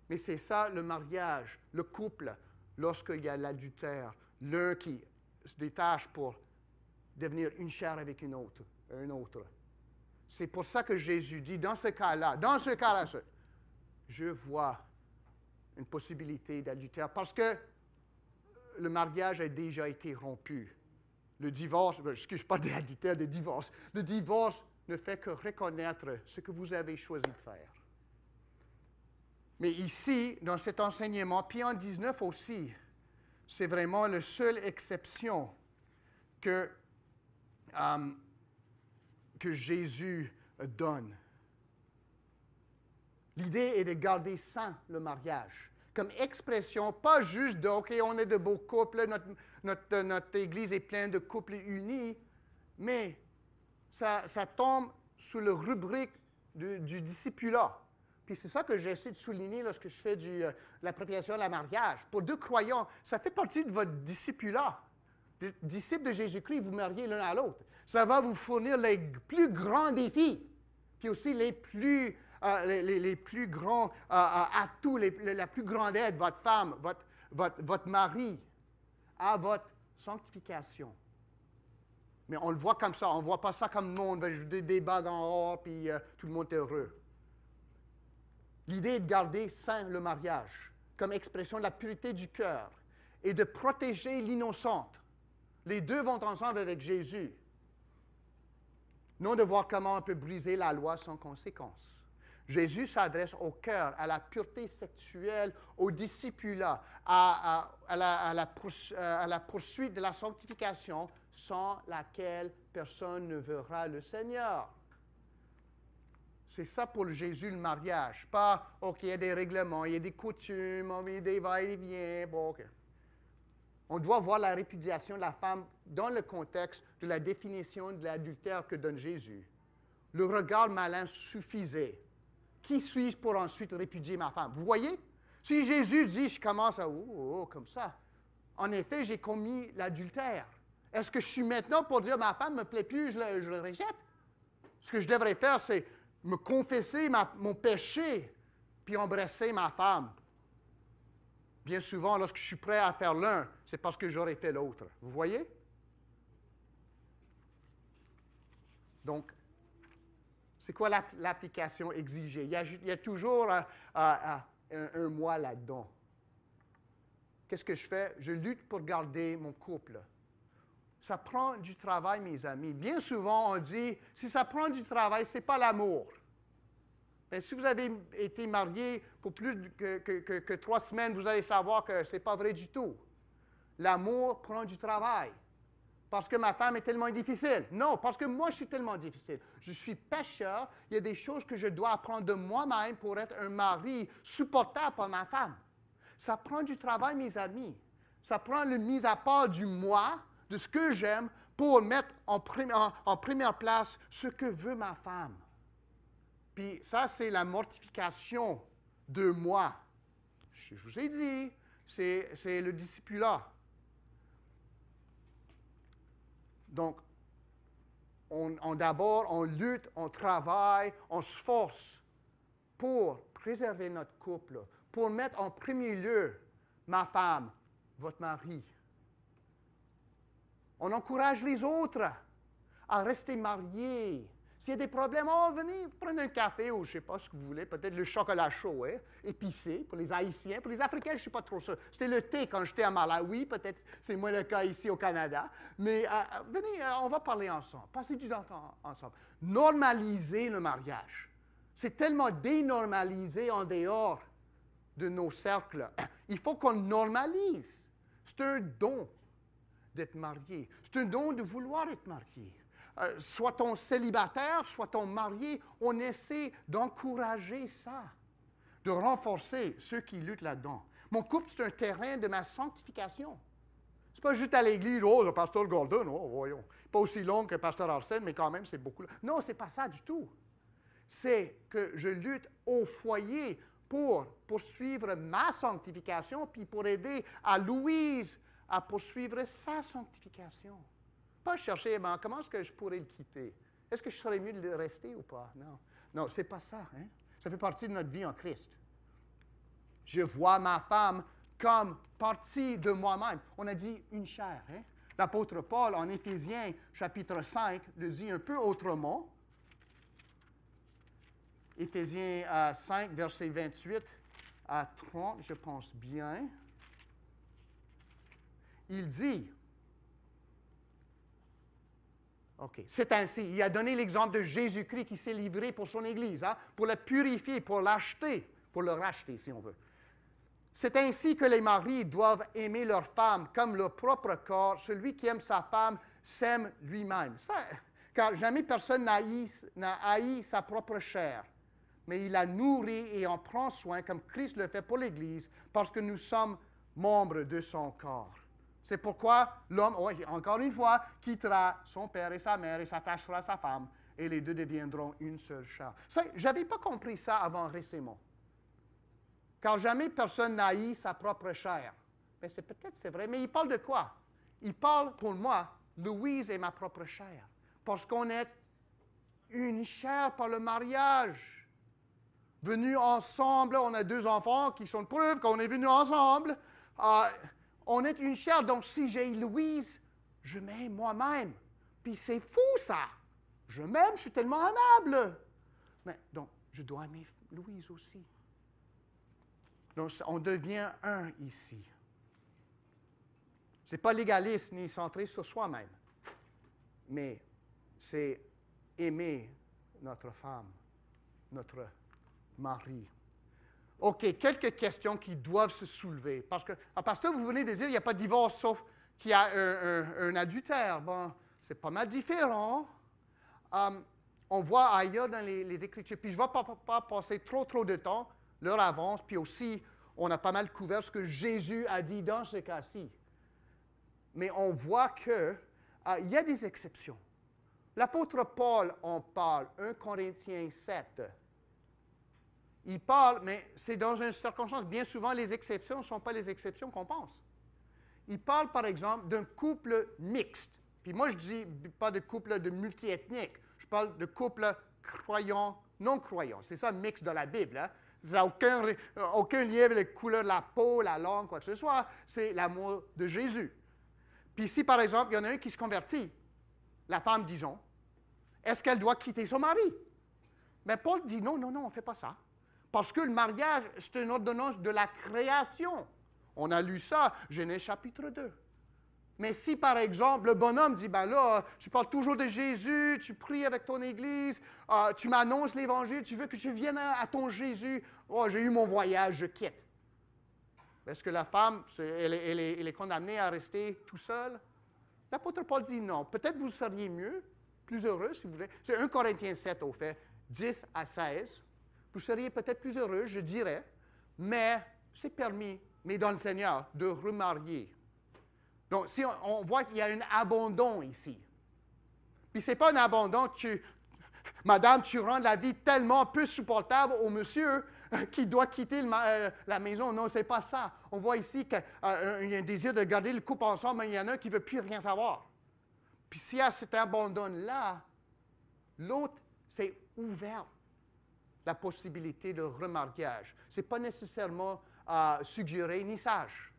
Speaker 2: Mais c'est ça le mariage, le couple, lorsqu'il y a l'adultère, l'un qui se détache pour devenir une chair avec un autre. C'est pour ça que Jésus dit, dans ce cas-là, je vois une possibilité d'adultère, parce que le mariage a déjà été rompu. Le divorce, je parle d'adultère, de divorce. Le divorce ne fait que reconnaître ce que vous avez choisi de faire. Mais ici, dans cet enseignement, puis en 19 aussi, c'est vraiment la seule exception que Jésus donne. L'idée est de garder sain le mariage, comme expression, pas juste de « OK, on est de beaux couples, notre Église est pleine de couples unis », mais ça tombe sous la rubrique du discipulat. Puis c'est ça que j'essaie de souligner lorsque je fais l'appropriation de la mariage. Pour deux croyants, ça fait partie de votre discipulat. Les disciples de Jésus-Christ, vous mariez l'un à l'autre. Ça va vous fournir les plus grands défis, puis aussi les plus grands atouts, la plus grande aide, votre femme, votre mari, à votre sanctification. Mais on le voit comme ça, on ne voit pas ça comme non, on va ajouter des bagues en or, puis tout le monde est heureux. L'idée est de garder sain le mariage, comme expression de la pureté du cœur, et de protéger l'innocente. Les deux vont ensemble avec Jésus. Non de voir comment on peut briser la loi sans conséquence. Jésus s'adresse au cœur, à la pureté sexuelle, au discipulat, à la poursuite de la sanctification, sans laquelle personne ne verra le Seigneur. C'est ça pour Jésus, le mariage. Pas, OK, il y a des règlements, il y a des coutumes, il y a des va-et-vient, bon, OK. On doit voir la répudiation de la femme dans le contexte de la définition de l'adultère que donne Jésus. Le regard malin suffisait. Qui suis-je pour ensuite répudier ma femme? Vous voyez? Si Jésus dit, je commence à comme ça, en effet, j'ai commis l'adultère. Est-ce que je suis maintenant pour dire, ma femme ne me plaît plus, je le rejette? Ce que je devrais faire, c'est me confesser mon péché, puis embrasser ma femme. Bien souvent, lorsque je suis prêt à faire l'un, c'est parce que j'aurais fait l'autre. Vous voyez? Donc, c'est quoi l'application exigée? Il y a toujours un moi là-dedans. Qu'est-ce que je fais? Je lutte pour garder mon couple. Ça prend du travail, mes amis. Bien souvent, on dit, si ça prend du travail, ce n'est pas l'amour. Mais si vous avez été marié pour plus que 3 semaines, vous allez savoir que ce n'est pas vrai du tout. L'amour prend du travail. Parce que ma femme est tellement difficile. Non, parce que moi, je suis tellement difficile. Je suis pécheur. Il y a des choses que je dois apprendre de moi-même pour être un mari supportable pour ma femme. Ça prend du travail, mes amis. Ça prend le mise à part du moi, de ce que j'aime, pour mettre en première place ce que veut ma femme. Puis ça, c'est la mortification de moi. Je vous ai dit, c'est le discipulat. Donc, d'abord, on lutte, on travaille, on se force pour préserver notre couple, pour mettre en premier lieu ma femme, votre mari. On encourage les autres à rester mariés. S'il y a des problèmes, venez, prenez un café ou je ne sais pas ce que vous voulez, peut-être le chocolat chaud, hein, épicé pour les Haïtiens. Pour les Africains, je ne suis pas trop sûr. C'était le thé quand j'étais à Malawi, peut-être c'est moins le cas ici au Canada. Mais venez, on va parler ensemble, passer du temps ensemble. Normaliser le mariage. C'est tellement dénormalisé en dehors de nos cercles. Il faut qu'on normalise. C'est un don d'être marié. C'est un don de vouloir être marié. Soit-on célibataire, soit-on marié, on essaie d'encourager ça, de renforcer ceux qui luttent là-dedans. Mon couple, c'est un terrain de ma sanctification. Ce n'est pas juste à l'église, oh, le pasteur Gordon, oh, voyons. Pas aussi long que le pasteur Arsène, mais quand même, c'est beaucoup. Non, ce n'est pas ça du tout. C'est que je lutte au foyer pour poursuivre ma sanctification, puis pour aider à Louise à poursuivre sa sanctification. Pas chercher, comment est-ce que je pourrais le quitter? Est-ce que je serais mieux de rester ou pas? Non. Non, ce n'est pas ça. Hein? Ça fait partie de notre vie en Christ. Je vois ma femme comme partie de moi-même. On a dit une chair. Hein? L'apôtre Paul, en Éphésiens, chapitre 5, le dit un peu autrement. Éphésiens 5, verset 28 à 30, je pense bien. Il dit... OK. C'est ainsi. Il a donné l'exemple de Jésus-Christ qui s'est livré pour son Église, hein, pour la purifier, pour l'acheter, pour le racheter, si on veut. C'est ainsi que les maris doivent aimer leur femme comme leur propre corps. Celui qui aime sa femme s'aime lui-même. Car jamais personne n'a haï sa propre chair, mais il la nourrit et en prend soin comme Christ le fait pour l'Église, parce que nous sommes membres de son corps. C'est pourquoi l'homme, encore une fois, quittera son père et sa mère et s'attachera à sa femme, et les deux deviendront une seule chair. Je n'avais pas compris ça avant récemment. Car jamais personne n'haït sa propre chair. Mais c'est vrai, mais il parle de quoi? Il parle, pour moi, Louise est ma propre chair. Parce qu'on est une chair par le mariage. Venus ensemble, on a 2 enfants qui sont preuve qu'on est venus ensemble. On est une chair, donc si j'ai Louise, je m'aime moi-même. Puis c'est fou, ça. Je m'aime, je suis tellement aimable. Mais donc, je dois aimer Louise aussi. Donc, on devient un ici. Ce n'est pas légaliste ni centré sur soi-même, mais c'est aimer notre femme, notre mari. OK, quelques questions qui doivent se soulever. Parce que, pasteur, vous venez de dire qu'il n'y a pas de divorce sauf qu'il y a un adultère. Bon, c'est pas mal différent. On voit ailleurs dans les Écritures. Puis je ne vais pas passer trop de temps, l'heure avance, puis aussi, on a pas mal couvert ce que Jésus a dit dans ce cas-ci. Mais on voit qu'il y a des exceptions. L'apôtre Paul en parle, 1 Corinthiens 7. Il parle, mais c'est dans une circonstance. Bien souvent, les exceptions ne sont pas les exceptions qu'on pense. Il parle, par exemple, d'un couple mixte. Puis moi, je ne dis pas de couple de multiethnique. Je parle de couple croyant, non-croyant. C'est ça, mixte dans la Bible. Hein? Ça n'a aucun lien avec la couleur de la peau, la langue, quoi que ce soit. C'est l'amour de Jésus. Puis si, par exemple, il y en a un qui se convertit, la femme, disons, est-ce qu'elle doit quitter son mari? Mais Paul dit non, on ne fait pas ça. Parce que le mariage, c'est une ordonnance de la création. On a lu ça, Genèse chapitre 2. Mais si, par exemple, le bonhomme dit, ben là, tu parles toujours de Jésus, tu pries avec ton Église, tu m'annonces l'Évangile, tu veux que je vienne à ton Jésus, oh, j'ai eu mon voyage, je quitte. Est-ce que la femme, elle est condamnée à rester tout seule? L'apôtre Paul dit non. Peut-être vous seriez mieux, plus heureux, si vous voulez. C'est 1 Corinthiens 7, au fait, 10 à 16. Vous seriez peut-être plus heureux, je dirais, mais c'est permis, mais dans le Seigneur, de remarier. Donc, si on voit qu'il y a un abandon ici. Puis ce n'est pas un abandon que madame, tu rends la vie tellement peu supportable au monsieur qui doit quitter la maison. Non, ce n'est pas ça. On voit ici qu'il y a un désir de garder le couple ensemble, mais il y en a qui ne veut plus rien savoir. Puis s'il y a cet abandon-là, l'autre, c'est ouvert la possibilité de remariage. Ce n'est pas nécessairement suggéré ni sage.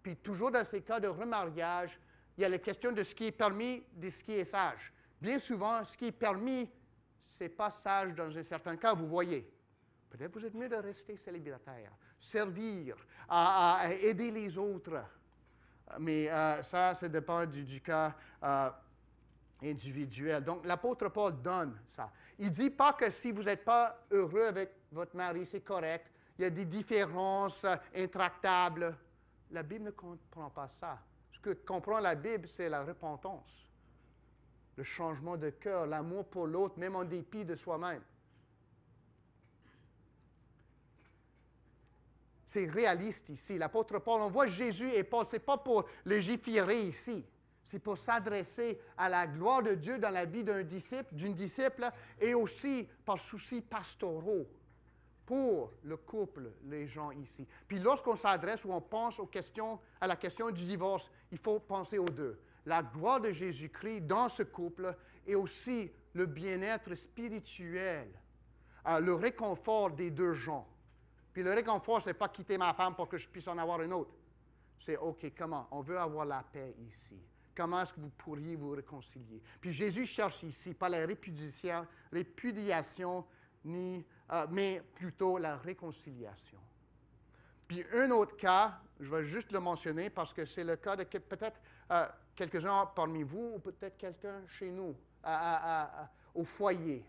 Speaker 2: Puis toujours dans ces cas de remariage, il y a la question de ce qui est permis, de ce qui est sage. Bien souvent, ce qui est permis, ce n'est pas sage dans un certain cas, vous voyez. Peut-être vous êtes mieux de rester célibataire, servir, à aider les autres. Mais ça dépend du cas individuel. Donc, l'apôtre Paul donne ça. Il ne dit pas que si vous n'êtes pas heureux avec votre mari, c'est correct. Il y a des différences intractables. La Bible ne comprend pas ça. Ce que comprend la Bible, c'est la repentance, le changement de cœur, l'amour pour l'autre, même en dépit de soi-même. C'est réaliste ici. L'apôtre Paul, on voit Jésus et Paul, ce n'est pas pour légiférer ici. C'est pour s'adresser à la gloire de Dieu dans la vie d'une disciple, et aussi par soucis pastoraux pour le couple, les gens ici. Puis lorsqu'on s'adresse ou on pense à la question du divorce, il faut penser aux deux. La gloire de Jésus-Christ dans ce couple et aussi le bien-être spirituel, le réconfort des deux gens. Puis le réconfort, ce n'est pas quitter ma femme pour que je puisse en avoir une autre. C'est OK, comment? On veut avoir la paix ici. Comment est-ce que vous pourriez vous réconcilier? Puis Jésus cherche ici, pas la répudiation mais plutôt la réconciliation. Puis un autre cas, je vais juste le mentionner parce que c'est le cas de peut-être quelques-uns parmi vous ou peut-être quelqu'un chez nous, au foyer.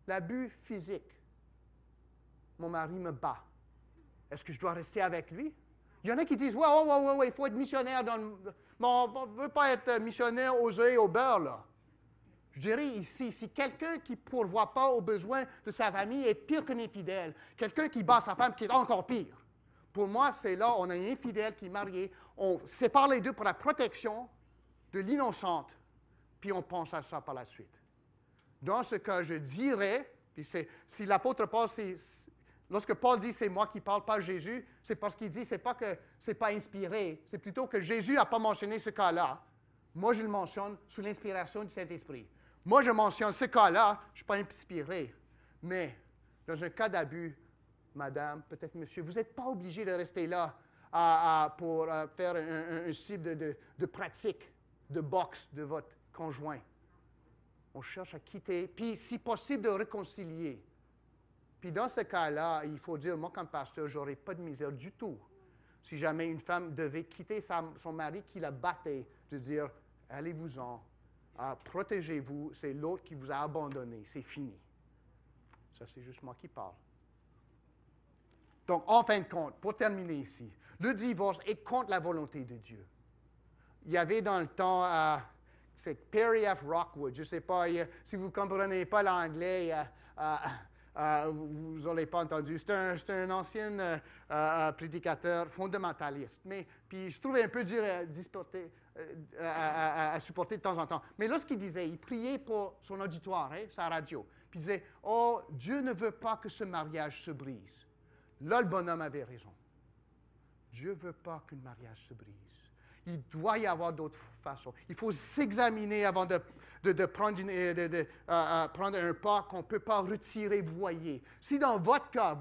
Speaker 2: L'abus physique. Mon mari me bat. Est-ce que je dois rester avec lui? Il y en a qui disent, ouais, il faut être missionnaire dans le... Bon, on ne veut pas être missionnaire aux œufs et au beurre, là. Je dirais ici, si quelqu'un qui ne pourvoit pas aux besoins de sa famille est pire qu'un infidèle, quelqu'un qui bat sa femme qui est encore pire. Pour moi, c'est là, on a un infidèle qui est marié, on sépare les deux pour la protection de l'innocente, puis on pense à ça par la suite. Dans ce cas, je dirais, puis si l'apôtre Paul, lorsque Paul dit « c'est moi qui parle, pas Jésus », c'est parce qu'il dit, c'est pas que c'est pas inspiré, c'est plutôt que Jésus n'a pas mentionné ce cas-là. Moi, je le mentionne sous l'inspiration du Saint-Esprit. Moi, je mentionne ce cas-là, je ne suis pas inspiré. Mais dans un cas d'abus, madame, peut-être monsieur, vous n'êtes pas obligé de rester là pour faire un type de pratique, de boxe de votre conjoint. On cherche à quitter, puis si possible de réconcilier. Puis dans ce cas-là, il faut dire, moi comme pasteur, je n'aurais pas de misère du tout. Si jamais une femme devait quitter son mari qui la battait, de dire, allez-vous-en, protégez-vous, c'est l'autre qui vous a abandonné, c'est fini. Ça, c'est juste moi qui parle. Donc, en fin de compte, pour terminer ici, le divorce est contre la volonté de Dieu. Il y avait dans le temps, c'est Perry F. Rockwood, je ne sais pas, si vous ne comprenez pas l'anglais, vous n'aurez pas entendu. C'est un ancien prédicateur fondamentaliste. Puis je trouvais un peu dur à supporter de temps en temps. Mais lorsqu'il disait, il priait pour son auditoire, sa radio. Puis il disait, « Oh, Dieu ne veut pas que ce mariage se brise. » Là, le bonhomme avait raison. Dieu ne veut pas qu'un mariage se brise. Il doit y avoir d'autres façons. Il faut s'examiner avant de prendre un pas qu'on ne peut pas retirer, vous voyez. Si dans votre cas,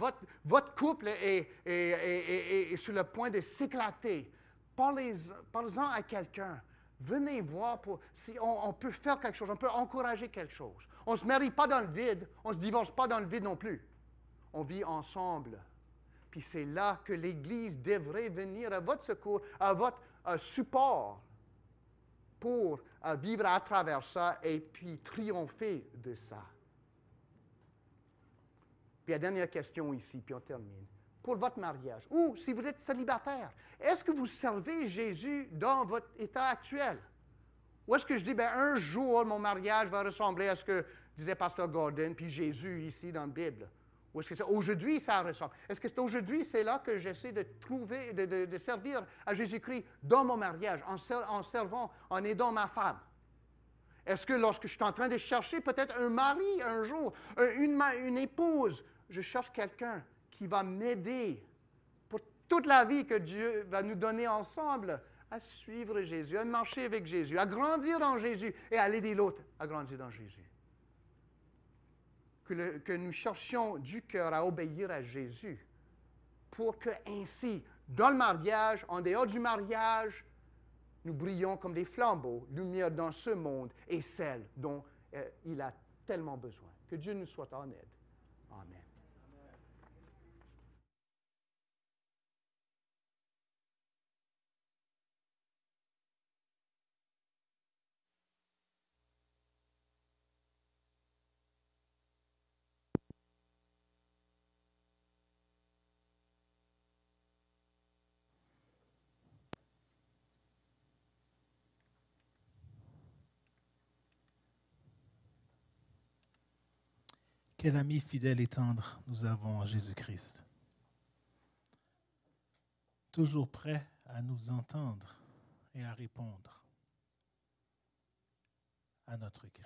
Speaker 2: votre couple est sur le point de s'éclater, parlez-en à quelqu'un. Venez voir si on peut faire quelque chose, on peut encourager quelque chose. On ne se marie pas dans le vide, on ne se divorce pas dans le vide non plus. On vit ensemble. Puis c'est là que l'Église devrait venir à votre secours, à votre support. pour vivre à travers ça et puis triompher de ça. Puis la dernière question ici, puis on termine. Pour votre mariage, ou si vous êtes célibataire, est-ce que vous servez Jésus dans votre état actuel? Ou est-ce que je dis, bien, un jour, mon mariage va ressembler à ce que disait Pasteur Gordon, puis Jésus ici dans la Bible? Ou est-ce que aujourd'hui, ça ressemble? Est-ce que c'est aujourd'hui, c'est là que j'essaie de trouver, de servir à Jésus-Christ dans mon mariage, en servant, en aidant ma femme? Est-ce que lorsque je suis en train de chercher peut-être un mari un jour, une épouse, je cherche quelqu'un qui va m'aider pour toute la vie que Dieu va nous donner ensemble à suivre Jésus, à marcher avec Jésus, à grandir dans Jésus et à aider l'autre à grandir dans Jésus. Que nous cherchions du cœur à obéir à Jésus pour que ainsi, dans le mariage, en dehors du mariage, nous brillons comme des flambeaux, lumière dans ce monde et celle dont il a tellement besoin. Que Dieu nous soit en aide. Amen.
Speaker 3: Quel ami fidèle et tendre nous avons en Jésus-Christ. Toujours prêt à nous entendre et à répondre à notre cri.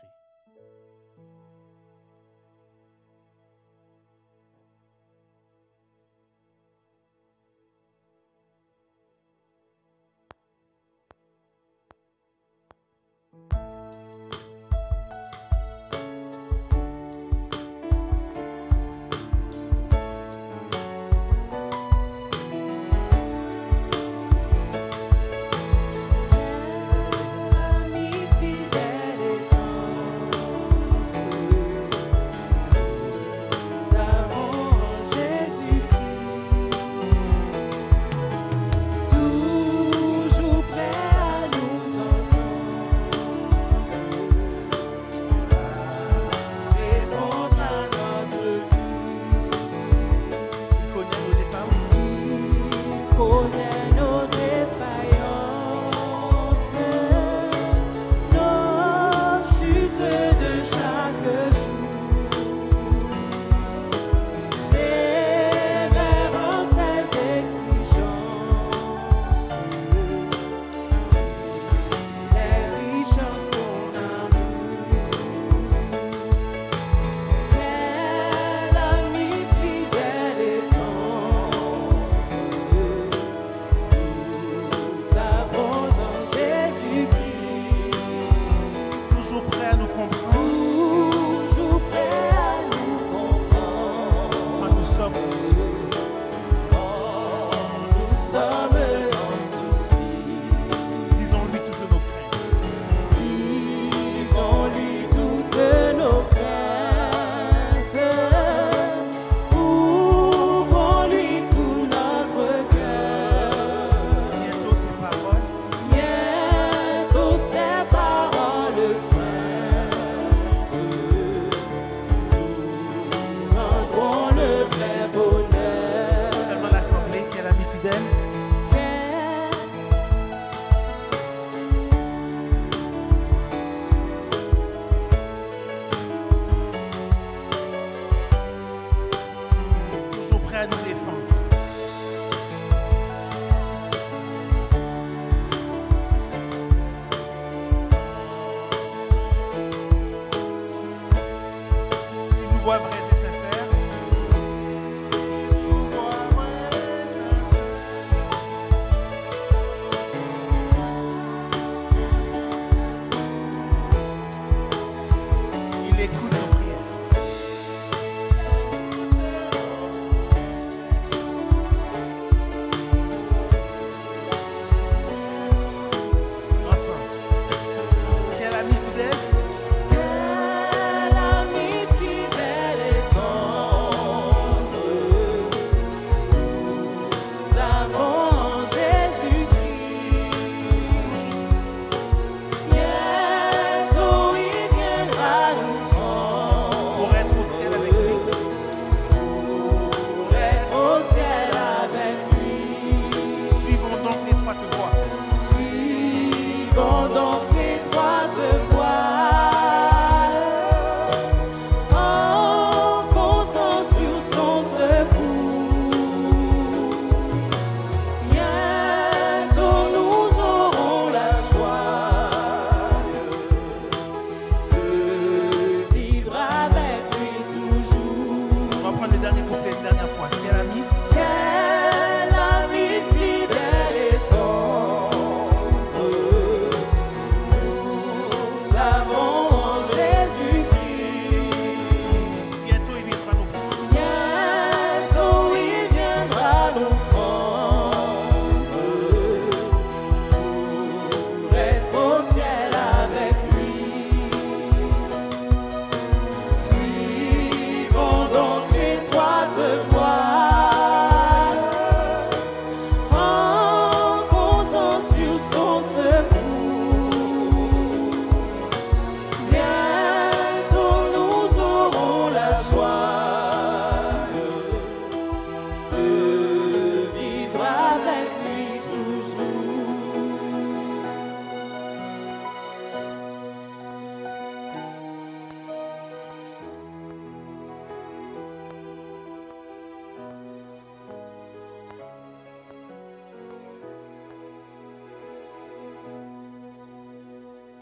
Speaker 4: Quel ami fidèle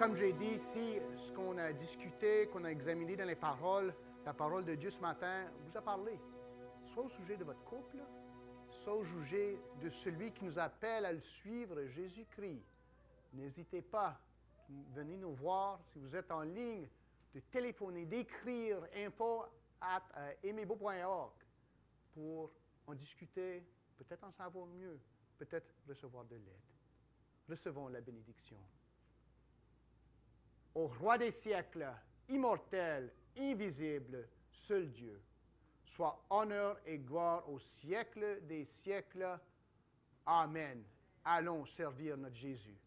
Speaker 2: comme j'ai dit, si ce qu'on a discuté, qu'on a examiné dans les paroles, la parole de Dieu ce matin vous a parlé, soit au sujet de votre couple, soit au sujet de celui qui nous appelle à le suivre, Jésus-Christ, n'hésitez pas, venez nous voir. Si vous êtes en ligne, de téléphoner, d'écrire info@aimebeau.org pour en discuter, peut-être en savoir mieux, peut-être recevoir de l'aide. Recevons la bénédiction. Au roi des siècles, immortel, invisible, seul Dieu, soit honneur et gloire au siècle des siècles. Amen. Allons servir notre Jésus.